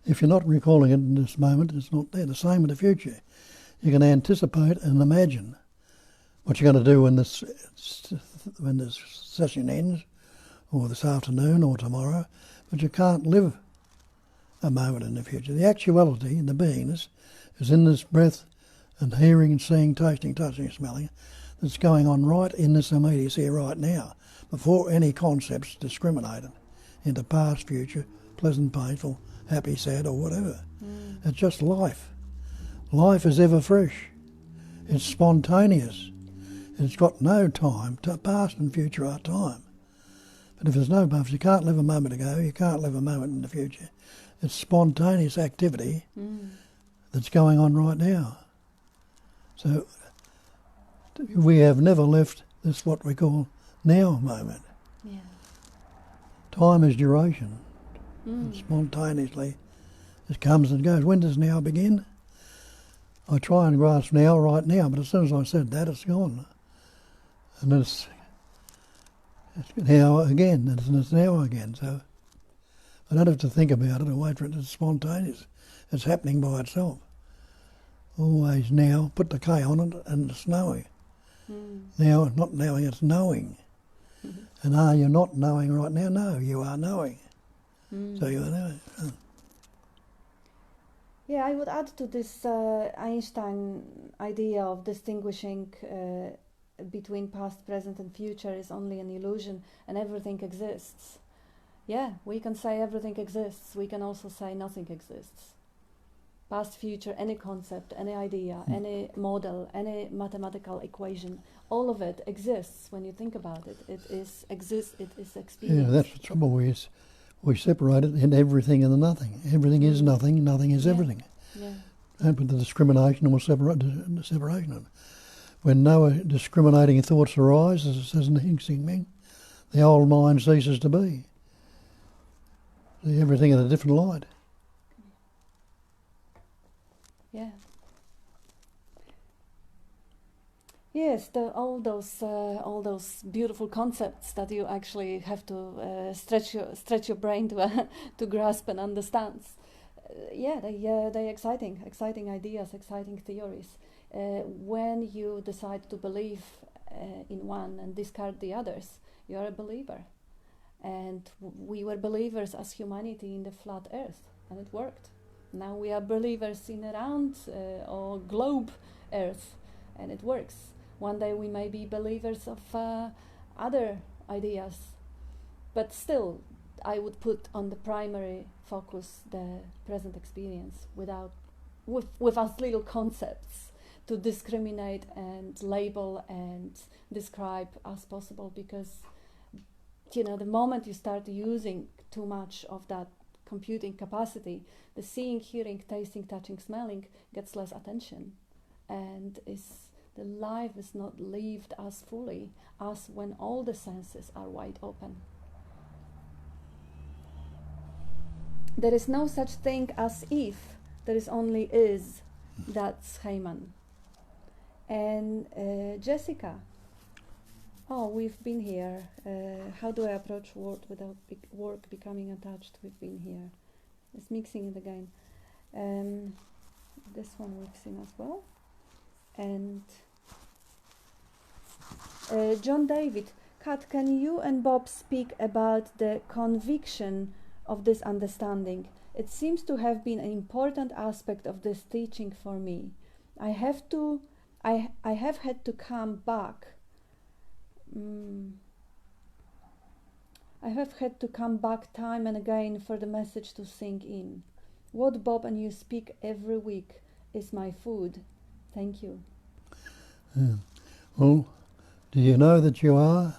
If you're not recalling it in this moment, it's not there. The same in the future. You can anticipate and imagine what you're going to do when this session ends, or this afternoon, or tomorrow, but you can't live a moment in the future. The actuality and the beingness is in this breath and hearing and seeing, tasting, touching, smelling, that's going on right in this immediacy right now, before any concepts discriminated. into past, future, pleasant, painful, happy, sad, or whatever. It's just life. Life is ever fresh. It's spontaneous. It's got no time. Past and future are time. But if there's no past, you can't live a moment ago, you can't live a moment in the future. It's spontaneous activity that's going on right now. So we have never left this what we call now moment. Yeah. Time is duration. And spontaneously it comes and goes. When does now begin? I try and grasp now, right now, but as soon as I said that, it's gone. And it's now again, and it's now again. So I don't have to think about it or wait for it. It's spontaneous. It's happening by itself. Always now, put the K on it, and it's knowing. Now, it's not knowing, it's knowing. And are you not knowing right now? No, you are knowing. So you are knowing. Yeah, I would add to this Einstein idea of distinguishing between past, present and future is only an illusion and everything exists. Yeah, we can say everything exists. We can also say nothing exists. Past, future, any concept, any idea, any model, any mathematical equation, all of it exists when you think about it. It is exists, it is experience. Yeah, that's the trouble is we separate it in everything and the nothing. Everything is nothing, nothing is everything. Yeah. Don't put the discrimination and we'll separate the separation of it. When no discriminating thoughts arise, as it says in the Xing, the old mind ceases to be. See everything in a different light. Yeah. Yes, all those beautiful concepts that you actually have to stretch your brain to to grasp and understand. They're exciting ideas, exciting theories. When you decide to believe in one and discard the others, you are a believer. And we were believers as humanity in the flat Earth, and it worked. Now we are believers in a round or globe Earth, and it works. One day we may be believers of other ideas, but still I would put on the primary focus the present experience with as little concepts to discriminate and label and describe as possible, because the moment you start using too much of that computing capacity, the seeing, hearing, tasting, touching, smelling gets less attention, and the life is not lived as fully as when all the senses are wide open. There is no such thing as if, there is only is. That's Heyman. And Jessica, we've been here. How do I approach work without work becoming attached? We've been here. It's mixing it again. This one we've seen as well. And John David, Kat, can you and Bob speak about the conviction of this understanding? It seems to have been an important aspect of this teaching for me. I have had to come back. I have had to come back time and again for the message to sink in. What Bob and you speak every week is my food. Thank you. Yeah. Well, do you know that you are,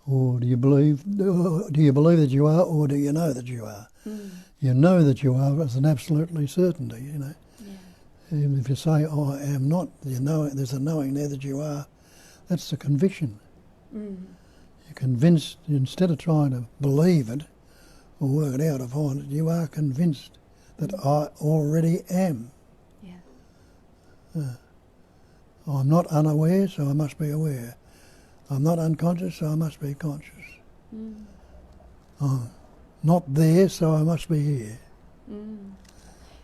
or do you believe that you are, or do you know that you are? You know that you are as an absolutely certainty. Yeah. Even if you say, "I am not," you know there's a knowing there that you are. That's the conviction. You're convinced, instead of trying to believe it or work it out or find it, you are convinced that I already am. Yeah. I'm not unaware, so I must be aware. I'm not unconscious, so I must be conscious. I'm not there, so I must be here.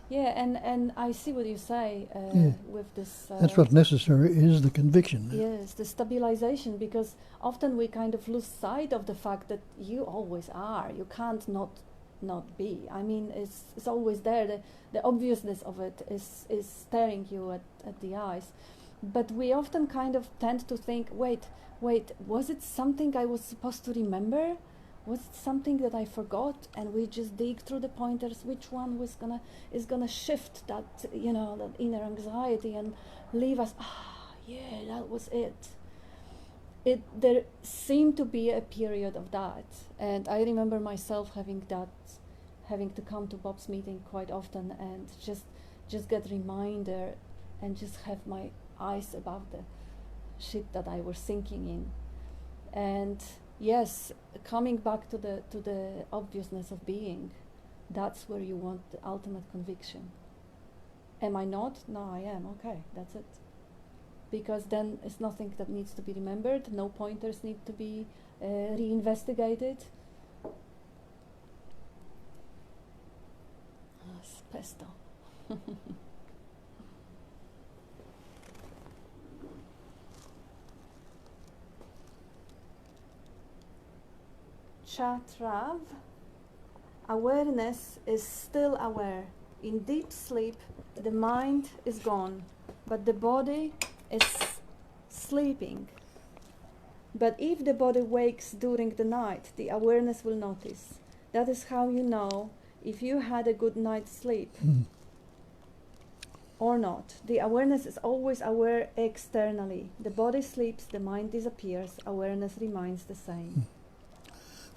Yeah, and I see what you say with this. That's what's necessary, is the conviction. Yes, the stabilization, because often we kind of lose sight of the fact that you always are. You can't not be. I mean, it's always there. The obviousness of it is staring you at the eyes. But we often kind of tend to think, wait, was it something I was supposed to remember? Was it something that I forgot, and we just dig through the pointers? Which one is gonna shift that, that inner anxiety and leave us? Yeah, that was it. There seemed to be a period of that, and I remember myself having to come to Bob's meeting quite often and just get reminder and just have my eyes above the shit that I was sinking in. And yes, coming back to the obviousness of being, that's where you want the ultimate conviction. Am I not? No, I am. Okay, that's it. Because then it's nothing that needs to be remembered, no pointers need to be reinvestigated. It's pesto. Chatrav, awareness is still aware. In deep sleep, the mind is gone, but the body is sleeping. But if the body wakes during the night, the awareness will notice. That is how you know if you had a good night's sleep or not. The awareness is always aware externally. The body sleeps, the mind disappears, awareness remains the same.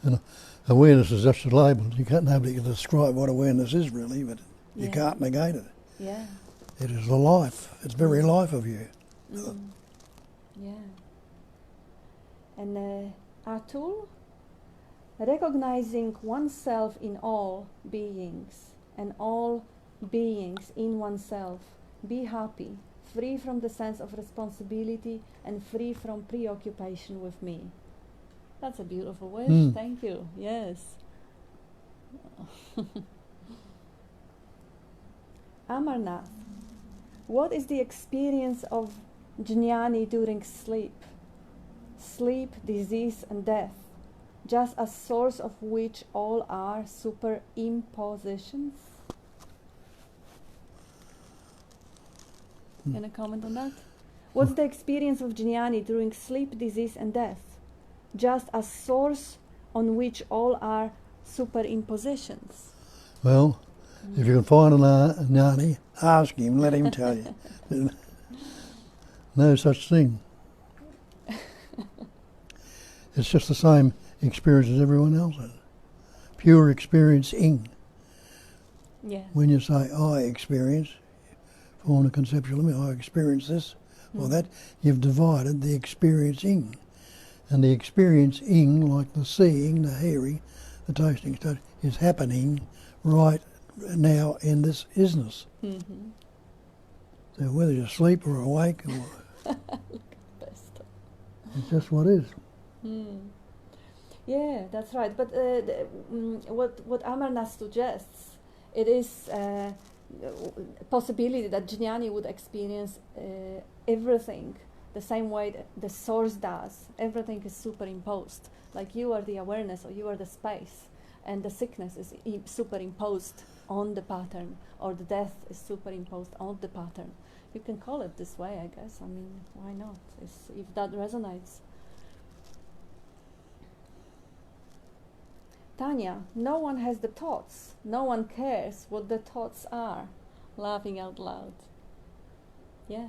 And awareness is just a label. Nobody can describe what awareness is really, but you can't negate it. Yeah. It is the life. It's very life of you. Yeah. And Atul, recognizing oneself in all beings and all beings in oneself. Be happy, free from the sense of responsibility and free from preoccupation with me. That's a beautiful wish. Thank you. Yes. Amarnath, what is the experience of jnani during sleep? Sleep, disease and death, just a source of which all are superimpositions? Can I comment on that? What's the experience of jnani during sleep, disease and death? Just a source on which all are superimpositions. Well, if you can find a jnani, ask him, let him tell you. No such thing. It's just the same experience as everyone else has. Pure experiencing. Yeah. When you say, I experience, form a conceptual image, I experience this or that, you've divided the experiencing. And the experiencing, like the seeing, the hearing, the tasting, is happening right now in this isness. Mm-hmm. So whether you're asleep or awake, or it's just what is. Yeah, that's right. But what Amarnath suggests, it is a possibility that jnani would experience everything the same way that the source does. Everything is superimposed. Like you are the awareness or you are the space, and the sickness is superimposed on the pattern, or the death is superimposed on the pattern. You can call it this way, I guess. I mean, why not? If that resonates. Tanya, no one has the thoughts. No one cares what the thoughts are. Laughing out loud. Yeah.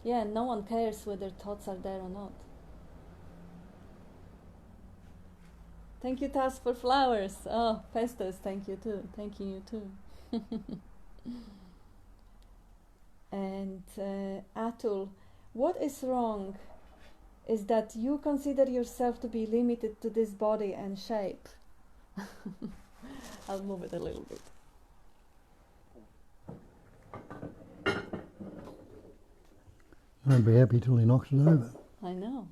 Yeah, no one cares whether thoughts are there or not. Thank you, Taz, for flowers. Oh, Festus, thank you too. Thanking you too. And Atul, what is wrong is that you consider yourself to be limited to this body and shape. I'll move it a little bit. I'd be happy till he knocks it over. I know.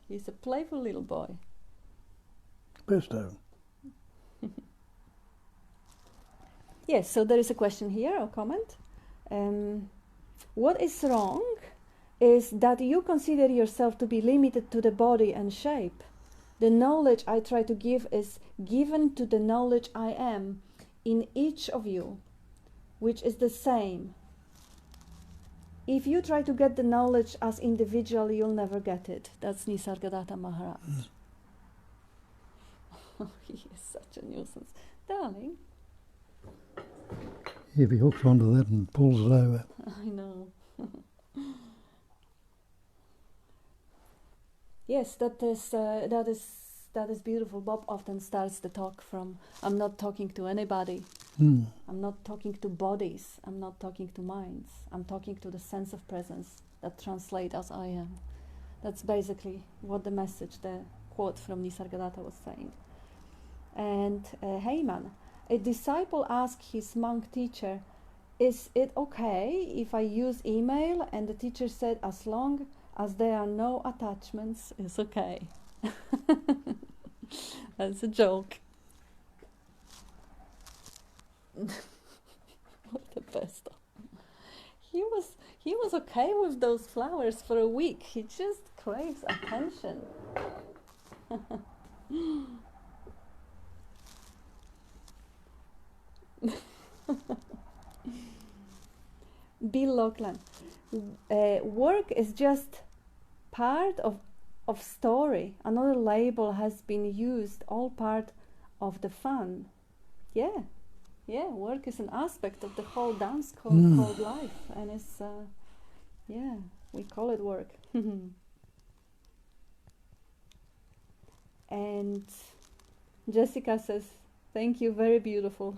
He's a playful little boy. Pesto. Yes, so there is a question here, or comment. What is wrong is that you consider yourself to be limited to the body and shape. The knowledge I try to give is given to the knowledge I am in each of you, which is the same. If you try to get the knowledge as individual, you'll never get it. That's Nisargadatta Maharaj. Such a nuisance. Darling. If he hooks onto that and pulls it over. I know. Yes, that is beautiful. Bob often starts the talk from, I'm not talking to anybody. I'm not talking to bodies. I'm not talking to minds. I'm talking to the sense of presence that translates as I am. That's basically what the message, the quote from Nisargadatta was saying. And Heyman, a disciple asked his monk teacher, is it okay if I use email? And the teacher said, as long as there are no attachments, it's okay. That's a joke. What the best. He was okay with those flowers for a week. He just craves attention. Bill Loughlin. Work is just part of story. Another label has been used, all part of the fun. Yeah, work is an aspect of the whole dance called life, and it's we call it work. And Jessica says, thank you, very beautiful.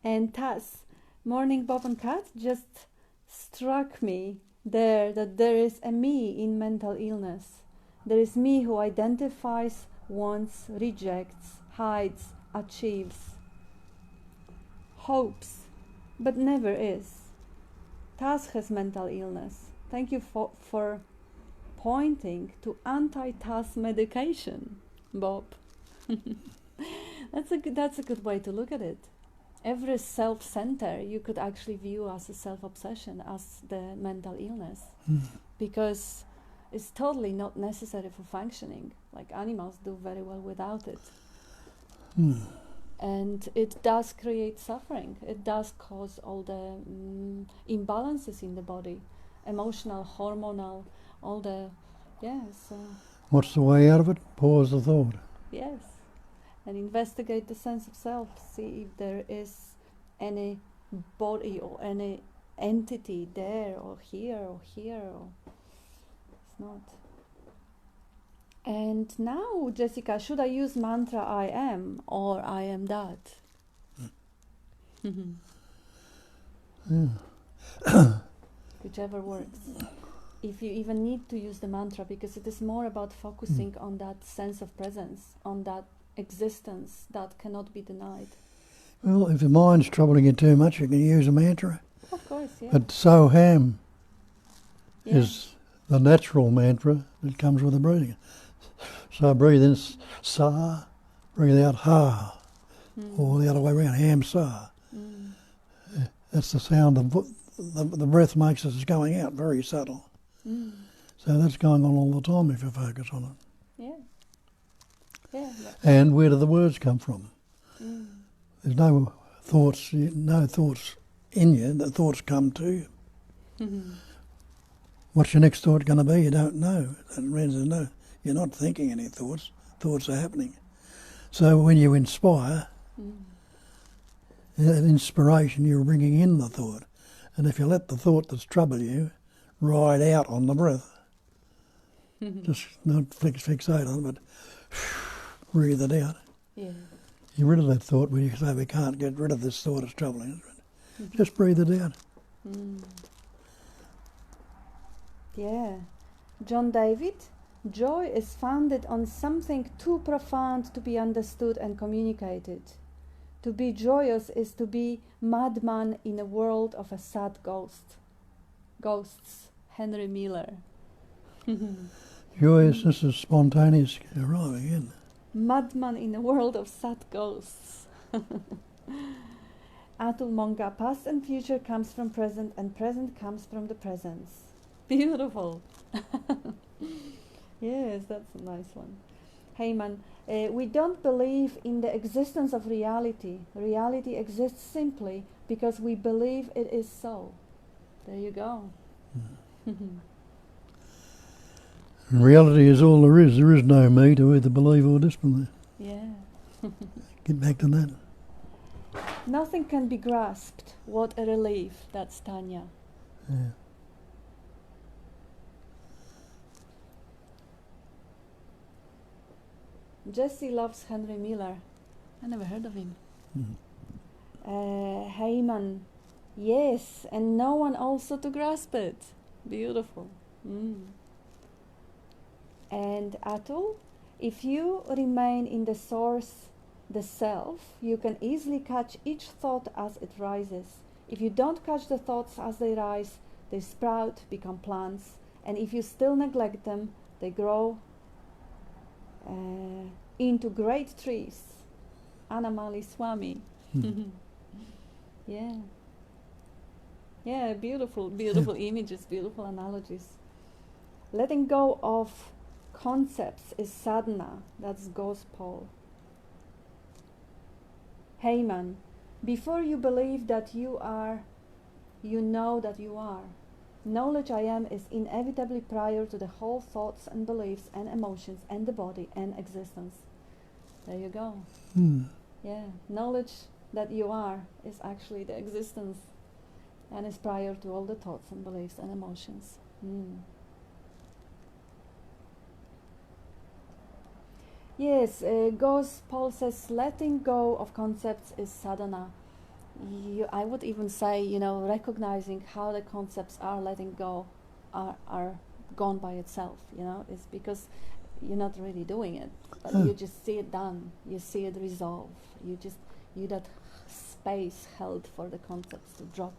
And Taz, morning Bob and Kat, just struck me there that there is a me in mental illness. There is me who identifies, wants, rejects, hides, achieves, hopes, but never is. Taz has mental illness. Thank you for pointing to anti-Taz medication, Bob. That's a good way to look at it. Every self-center you could actually view as a self-obsession, as the mental illness, because it's totally not necessary for functioning. Like animals do very well without it. And it does create suffering. It does cause all the imbalances in the body, emotional, hormonal, all the, yes. What's the way out of it? Pause the thought. Yes. And investigate the sense of self. See if there is any body or any entity there or here or it's not. And now, Jessica, should I use mantra I am or I am that? Whichever works. If you even need to use the mantra, because it is more about focusing on that sense of presence, on that existence that cannot be denied. Well, if the mind's troubling you too much, you can use a mantra. Of course, yeah. But Soham is the natural mantra that comes with the breathing. So breathe in Sa, breathe out Ha, or the other way around, Ham Sa. That's the sound the breath makes as it's going out, very subtle. So that's going on all the time if you focus on it. Yeah. Yeah. And where do the words come from? There's no thoughts in you. The thoughts come to you. What's your next thought going to be? You don't know. That means no. You're not thinking any thoughts. Thoughts are happening. So when you inspire, that inspiration, you're bringing in the thought. And if you let the thought that's trouble you ride out on the breath, just not fixate on it, but breathe it out. Yeah. You're rid of that thought when you say we can't get rid of this thought that's troubling us. Just breathe it out. Yeah. John David, joy is founded on something too profound to be understood and communicated. To be joyous is to be madman in a world of a sad ghost. Ghosts, Henry Miller. Joyousness is spontaneous arriving, isn't it? Madman in a world of sad ghosts. Atul Monga, past and future comes from present and present comes from the presence. Beautiful. Yes, that's a nice one. Heyman, we don't believe in the existence of reality. Reality exists simply because we believe it is so. There you go. Reality is all there is. There is no me to either believe or disbelieve. Yeah, Get back to that. Nothing can be grasped. What a relief. That's Tanya. Yeah. Jesse loves Henry Miller. I never heard of him. Mm. Heyman. Yes, and no one also to grasp it. Beautiful. And Atul, if you remain in the source, the self, you can easily catch each thought as it rises. If you don't catch the thoughts as they rise, they sprout, become plants, and if you still neglect them, they grow into great trees. Anamali Swami. Yeah. Yeah, beautiful, beautiful images, beautiful analogies. Letting go of concepts is sadhana. That's gospel. Heyman, before you believe that you are, you know that you are. Knowledge I am is inevitably prior to the whole thoughts and beliefs and emotions and the body and existence. There you go. Yeah, knowledge that you are is actually the existence and is prior to all the thoughts and beliefs and emotions. Yes, Paul says letting go of concepts is sadhana. I would even say, recognizing how the concepts are letting go are gone by itself, it's because you're not really doing it, but you just see it done, you see it resolve, you that space held for the concepts to drop.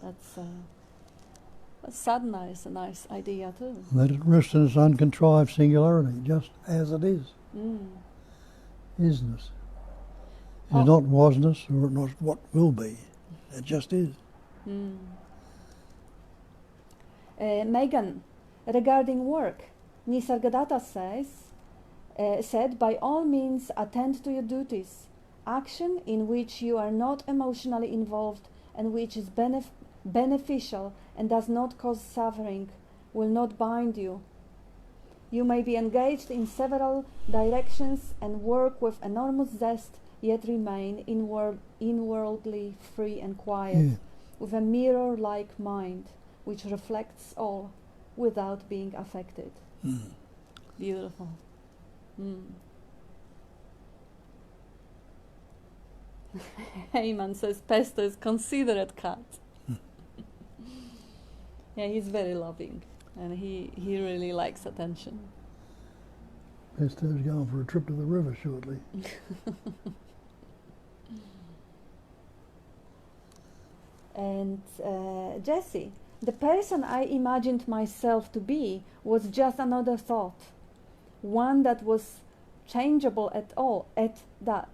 That's sadhana is a nice idea too. Let it rest in its uncontrived singularity, just as it is. Isness. It's not wasness or not what will be. It just is. Megan, regarding work, Nisargadatta said, by all means attend to your duties. Action in which you are not emotionally involved and which is beneficial and does not cause suffering will not bind you. You may be engaged in several directions and work with enormous zest, yet remain inwardly free and quiet, with a mirror-like mind, which reflects all without being affected. Beautiful. Heyman says, Pesto is considerate cat. Yeah, he's very loving, and he really likes attention. Pesto's going for a trip to the river shortly. And Jesse, the person I imagined myself to be was just another thought, one that was changeable at that.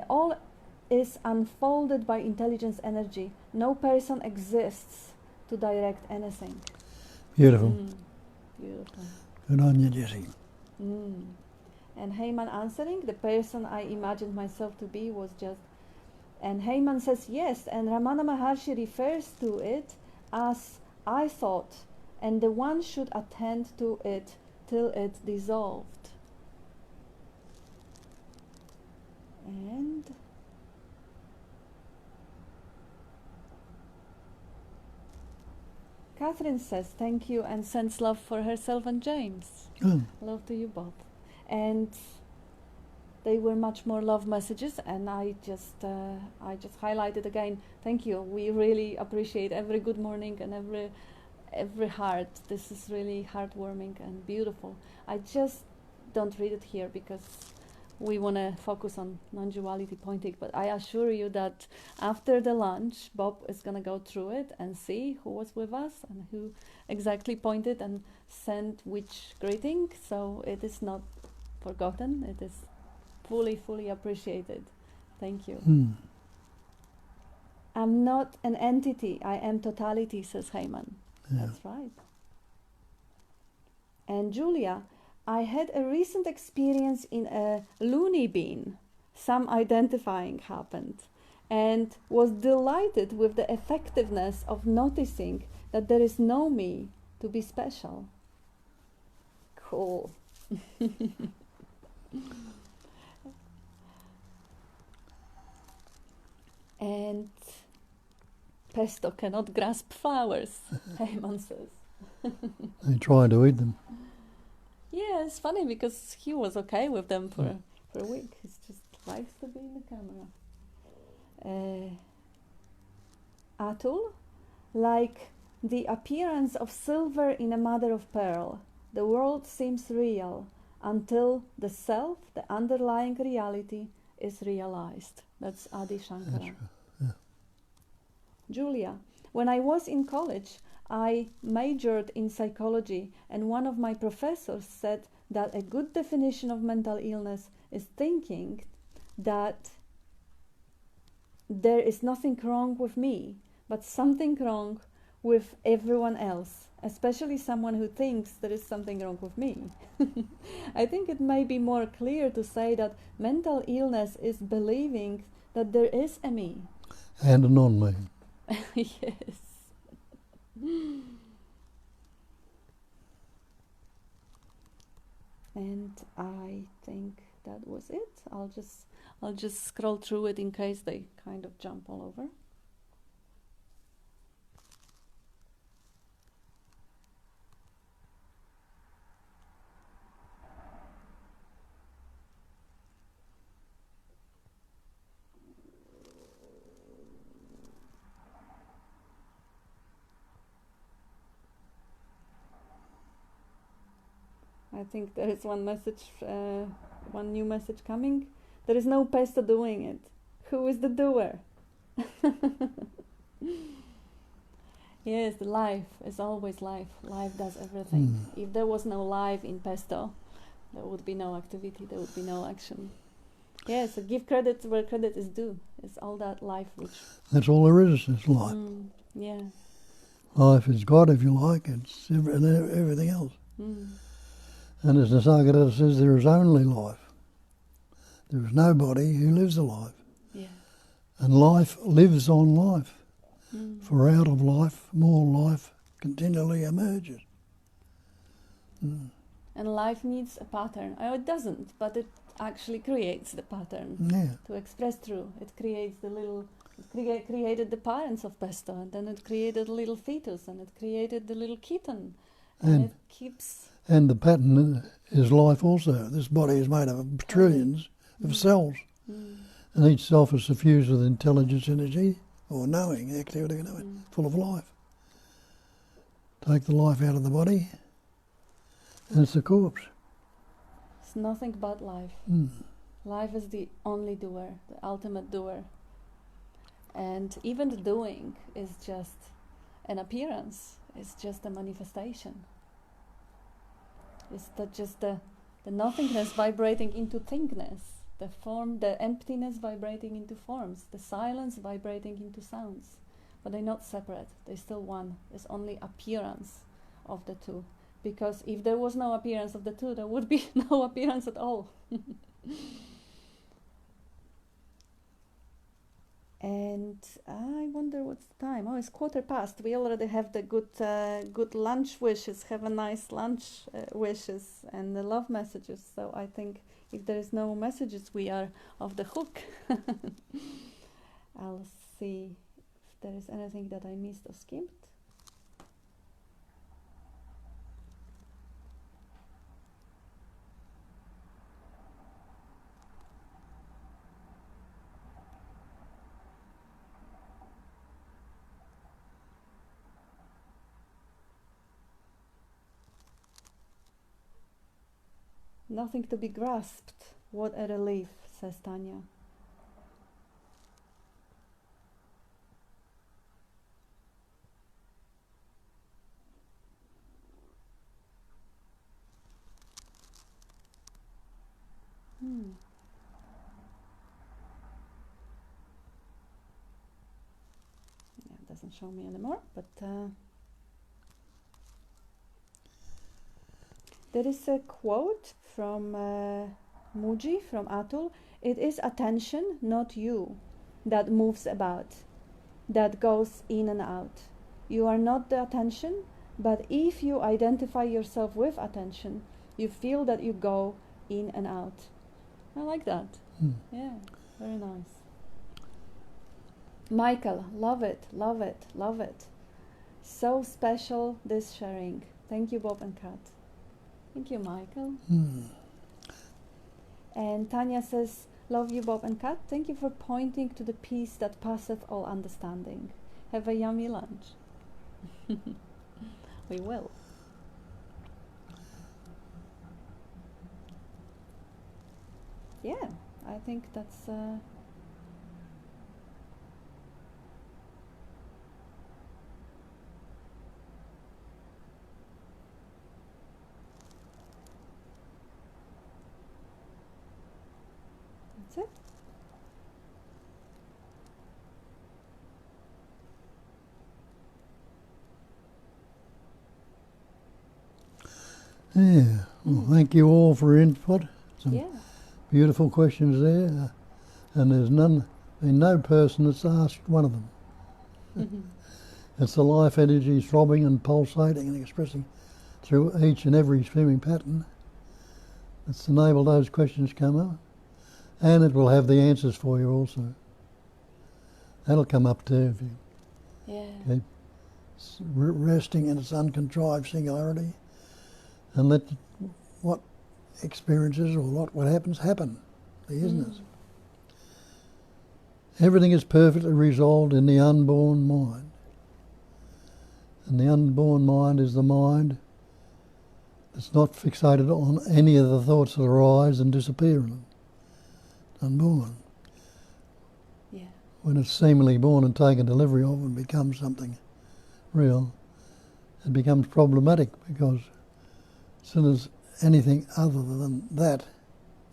All is unfolded by intelligence energy. No person exists to direct anything. Beautiful. Beautiful. Good on you, Jesse. And Heyman answering, the person I imagined myself to be was just... And Heyman says yes, and Ramana Maharshi refers to it as I thought, and the one should attend to it till it dissolved. And Catherine says thank you and sends love for herself and James. Love to you both. And they were much more love messages, and I just highlighted again. Thank you. We really appreciate every good morning and every heart. This is really heartwarming and beautiful. I just don't read it here because we want to focus on non-duality pointing, but I assure you that after the lunch, Bob is going to go through it and see who was with us and who exactly pointed and sent which greeting. So it is not forgotten. It is fully appreciated. Thank you. I'm not an entity. I am totality, says Heyman. Yeah. That's right. And Julia, I had a recent experience in a loony bin. Some identifying happened and was delighted with the effectiveness of noticing that there is no me to be special. Cool. And pesto cannot grasp flowers, Heyman says. They try to eat them. Yeah, it's funny because he was okay with them for a week. He just likes to be in the camera. Atul, like the appearance of silver in a mother of pearl, the world seems real until the self, the underlying reality, is realized. That's Adi Shankara. Yeah. Julia, when I was in college, I majored in psychology, and one of my professors said that a good definition of mental illness is thinking that there is nothing wrong with me, but something wrong with everyone else, especially someone who thinks there is something wrong with me. I think it may be more clear to say that mental illness is believing that there is a me. And a non-me. Yes. And I think that was it. I'll just scroll through it in case they kind of jump all over. I think there is one new message coming. There is no pesto doing it. Who is the doer? Yes, the life is always life. Life does everything. If there was no life in pesto, there would be no activity, there would be no action. Yeah, so give credit where credit is due. It's all that life which... That's all there is life. Yeah. Life is God, if you like. It's everything else. And as Nisargadatta says, there is only life. There is nobody who lives a life. Yeah. And life lives on life. For out of life, more life continually emerges. And life needs a pattern. Oh, it doesn't, but it actually creates the pattern to express through. It creates the little... It created the parents of pesto, and then it created a little fetus, and it created the little kitten. And it keeps... And the pattern is life also. This body is made up of trillions of cells. And each cell is suffused with intelligence, energy, or knowing, activity, full of life. Take the life out of the body, and it's a corpse. It's nothing but life. Life is the only doer, the ultimate doer. And even the doing is just an appearance. It's just a manifestation. It's just the nothingness vibrating into thingness, the form, the emptiness vibrating into forms, the silence vibrating into sounds. But they're not separate, they're still one. There's only appearance of the two. Because if there was no appearance of the two, there would be no appearance at all. And I wonder what's the time. Oh, it's 1:15. We already have the good lunch wishes. Have a nice lunch wishes and the love messages. So I think if there is no messages, we are off the hook. I'll see if there is anything that I missed or skipped. Nothing to be grasped. What a relief, says Tanya. Yeah, it doesn't show me anymore, but there is a quote from Muji, from Atul. It is attention, not you, that moves about, that goes in and out. You are not the attention, but if you identify yourself with attention, you feel that you go in and out. I like that. Yeah, very nice. Michael, love it, love it, love it. So special, this sharing. Thank you, Bob and Kat. Thank you, Michael. And Tanya says, love you, Bob and Kat. Thank you for pointing to the peace that passeth all understanding. Have a yummy lunch. We will. Yeah, I think that's... that's it. Yeah, well, thank you all for your input. Some Yeah. beautiful questions there, and there's been no person that's asked one of them. It's the life energy throbbing and pulsating and expressing through each and every swimming pattern that's enabled those questions to come up, and it will have the answers for you also. That'll come up too if you keep resting in its uncontrived singularity and let what experiences or what happens happen, isn't it? Everything is perfectly resolved in the unborn mind. And the unborn mind is the mind that's not fixated on any of the thoughts that arise and disappear. Unborn. Yeah. When it's seemingly born and taken delivery of and becomes something real, it becomes problematic, because as soon as anything other than that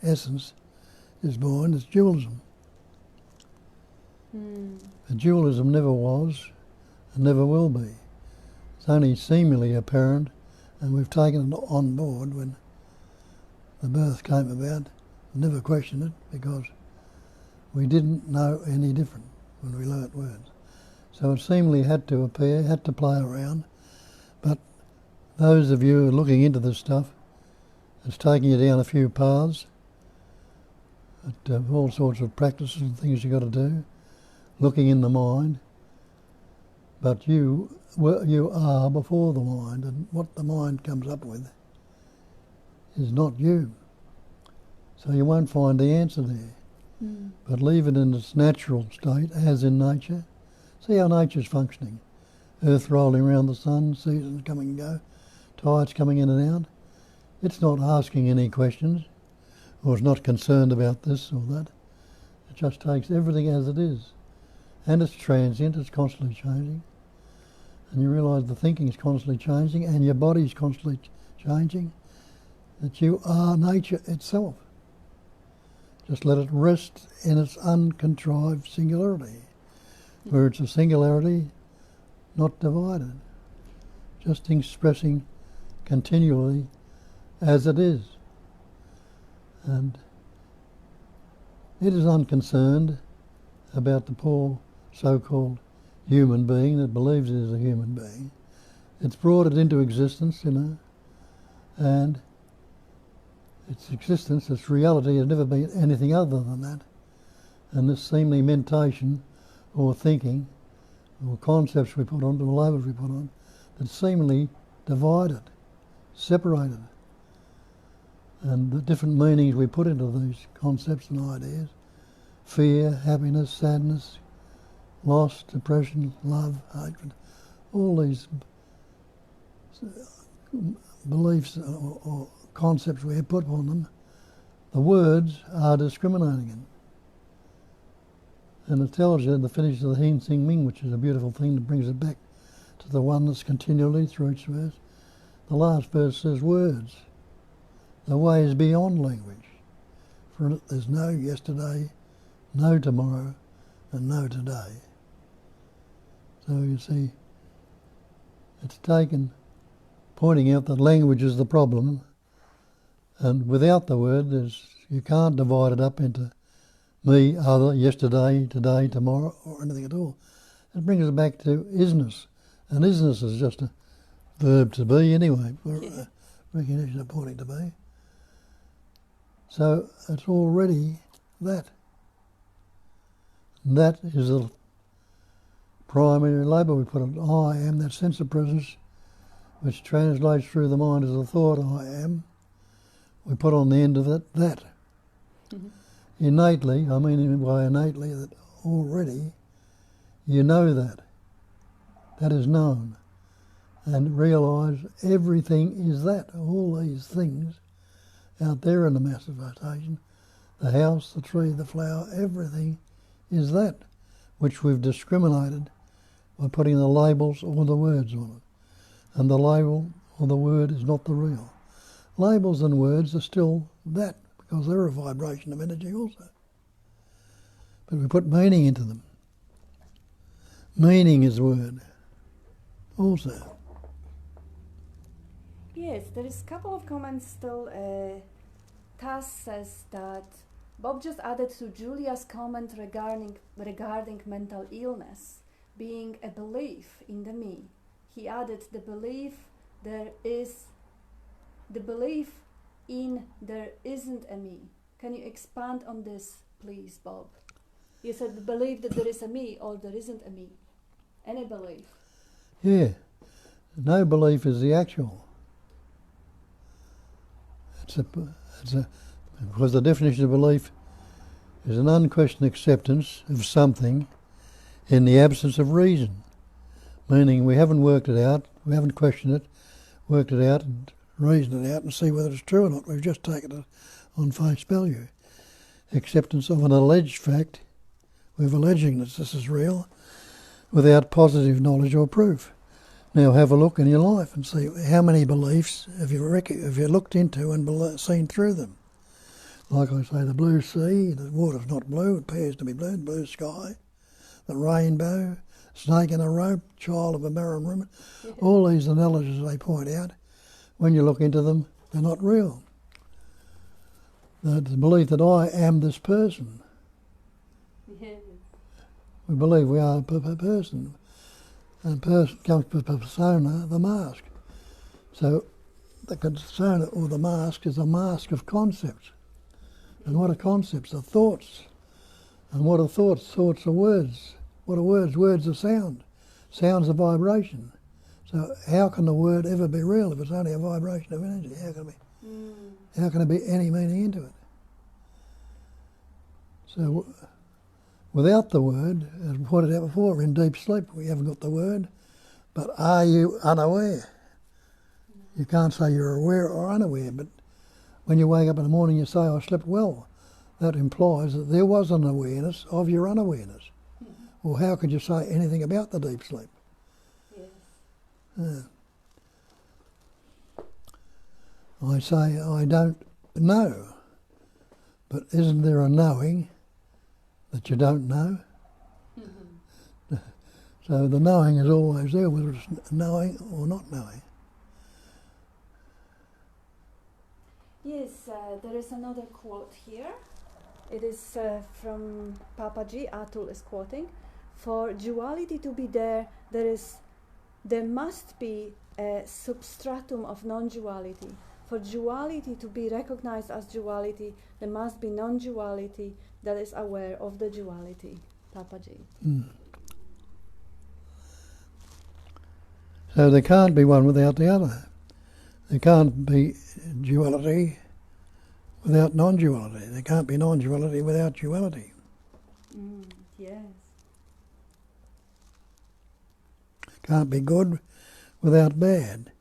essence is born, it's dualism. And dualism never was and never will be. It's only seemingly apparent, and we've taken it on board when the birth came about. Never questioned it, because we didn't know any different when we learnt words. So it seemingly had to appear, had to play around. But those of you who are looking into this stuff, it's taking you down a few paths, all sorts of practices and things you've got to do, looking in the mind. But you are before the mind, and what the mind comes up with is not you. So you won't find the answer there. But leave it in its natural state, as in nature. See how nature's functioning. Earth rolling around the sun, seasons coming and go, tides coming in and out. It's not asking any questions, or it's not concerned about this or that. It just takes everything as it is. And it's transient, it's constantly changing. And you realise the thinking is constantly changing, and your body's constantly changing, that you are nature itself. Just let it rest in its uncontrived singularity, where it's a singularity not divided, just expressing continually as it is. And it is unconcerned about the poor so-called human being that believes it is a human being. It's brought it into existence, and its existence, its reality, has never been anything other than that. And this seemingly mentation or thinking or concepts we put on, or labels we put on, that seemingly divided, separated. And the different meanings we put into these concepts and ideas, fear, happiness, sadness, loss, depression, love, hatred, all these beliefs or concepts we have put on them, the words are discriminating it. And it tells you in the finish of the Hin Sing Ming, which is a beautiful thing that brings it back to the oneness continually through each verse. The last verse says words. The way is beyond language. For in it there's no yesterday, no tomorrow, and no today. So you see, it's taken pointing out that language is the problem, and without the word, you can't divide it up into me, other, yesterday, today, tomorrow, or anything at all. It brings it back to isness, and isness is just a verb to be anyway, for recognition of pointing to be. So it's already that. And that is primary label. We put an I am, that sense of presence, which translates through the mind as a thought I am. We put on the end of it that. Mm-hmm. Innately, I mean by innately that already you know that. That is known. And realise everything is that. All these things out there in the manifestation, the house, the tree, the flower, everything is that which we've discriminated by putting the labels or the words on it. And the label or the word is not the real. Labels and words are still that, because they're a vibration of energy also. But we put meaning into them. Meaning is word also. Yes, there is a couple of comments still. Taz says that Bob just added to Julia's comment regarding mental illness being a belief in the me. He added the belief in there isn't a me. Can you expand on this, please, Bob? You said the belief that there is a me or there isn't a me. Any belief. Yeah. No belief is the actual. Because the definition of belief is an unquestioned acceptance of something in the absence of reason. Meaning we haven't worked it out, we haven't questioned it, worked it out and reasoned it out and see whether it's true or not. We've just taken it on face value. Acceptance of an alleged fact, we're alleging that this is real, without positive knowledge or proof. Now have a look in your life and see how many beliefs have you looked into and seen through them. Like I say, the blue sea, the water's not blue, it appears to be blue, the blue sky, the rainbow, snake in a rope, child of a barren woman. All these analogies they point out, when you look into them, they're not real. The belief that I am this person. Yes. We believe we are a person. And person comes with the persona, the mask. So the persona or the mask is a mask of concepts. And what are concepts? Are thoughts. And what are thoughts? Thoughts are words. What are words? Words are sound. Sound's a vibration. So how can the word ever be real if it's only a vibration of energy? How can there be any meaning into it? So without the word, as we pointed out before, we're in deep sleep. We haven't got the word. But are you unaware? You can't say you're aware or unaware, but when you wake up in the morning you say, I slept well. That implies that there was an awareness of your unawareness. Well, how could you say anything about the deep sleep? Yes. I say, I don't know. But isn't there a knowing that you don't know? So the knowing is always there, whether it's knowing or not knowing. Yes, there is another quote here. It is from Papaji. Atul is quoting. For duality to be there, there must be a substratum of non-duality. For duality to be recognized as duality, there must be non-duality that is aware of the duality. Papaji. So there can't be one without the other. There can't be duality without non-duality. There can't be non-duality without duality. Yes. Can't be good without bad.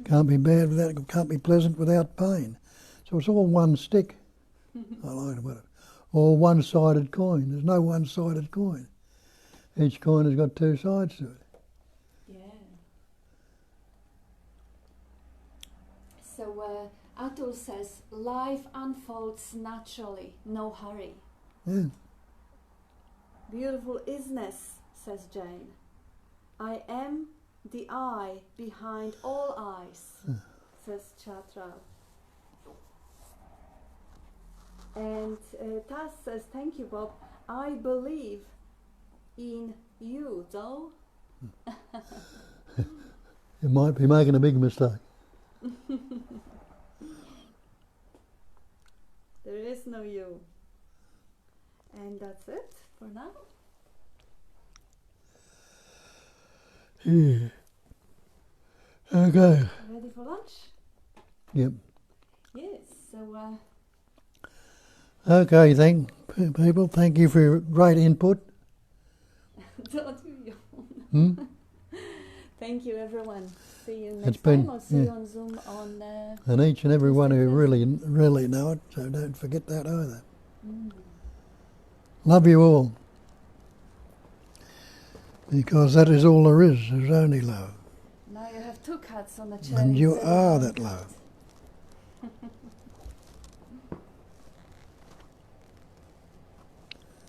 Can't be bad without, can't be pleasant without pain. So it's all one stick. I like about it. All one-sided coin. There's no one-sided coin. Each coin has got two sides to it. So Atul says, life unfolds naturally, no hurry. Yeah. Beautiful isness, says Jane. I am the eye behind all eyes, says Chatra. And Taz says, thank you, Bob. I believe in you, though. You might be making a big mistake. There is no you. And that's it for now. Yeah. Okay. Ready for lunch? Yep. Yes. So. Okay, people. Thank you for your great input. Hmm? Thank you, everyone. See you It's next been- time. I'll see yeah. you on Zoom on. And each and every one who Tuesday, really know it, so don't forget that either. Mm. Love you all. Because that is all there is. There's only love. Now you have two cats on the chair. And you instead of are one that cat. love.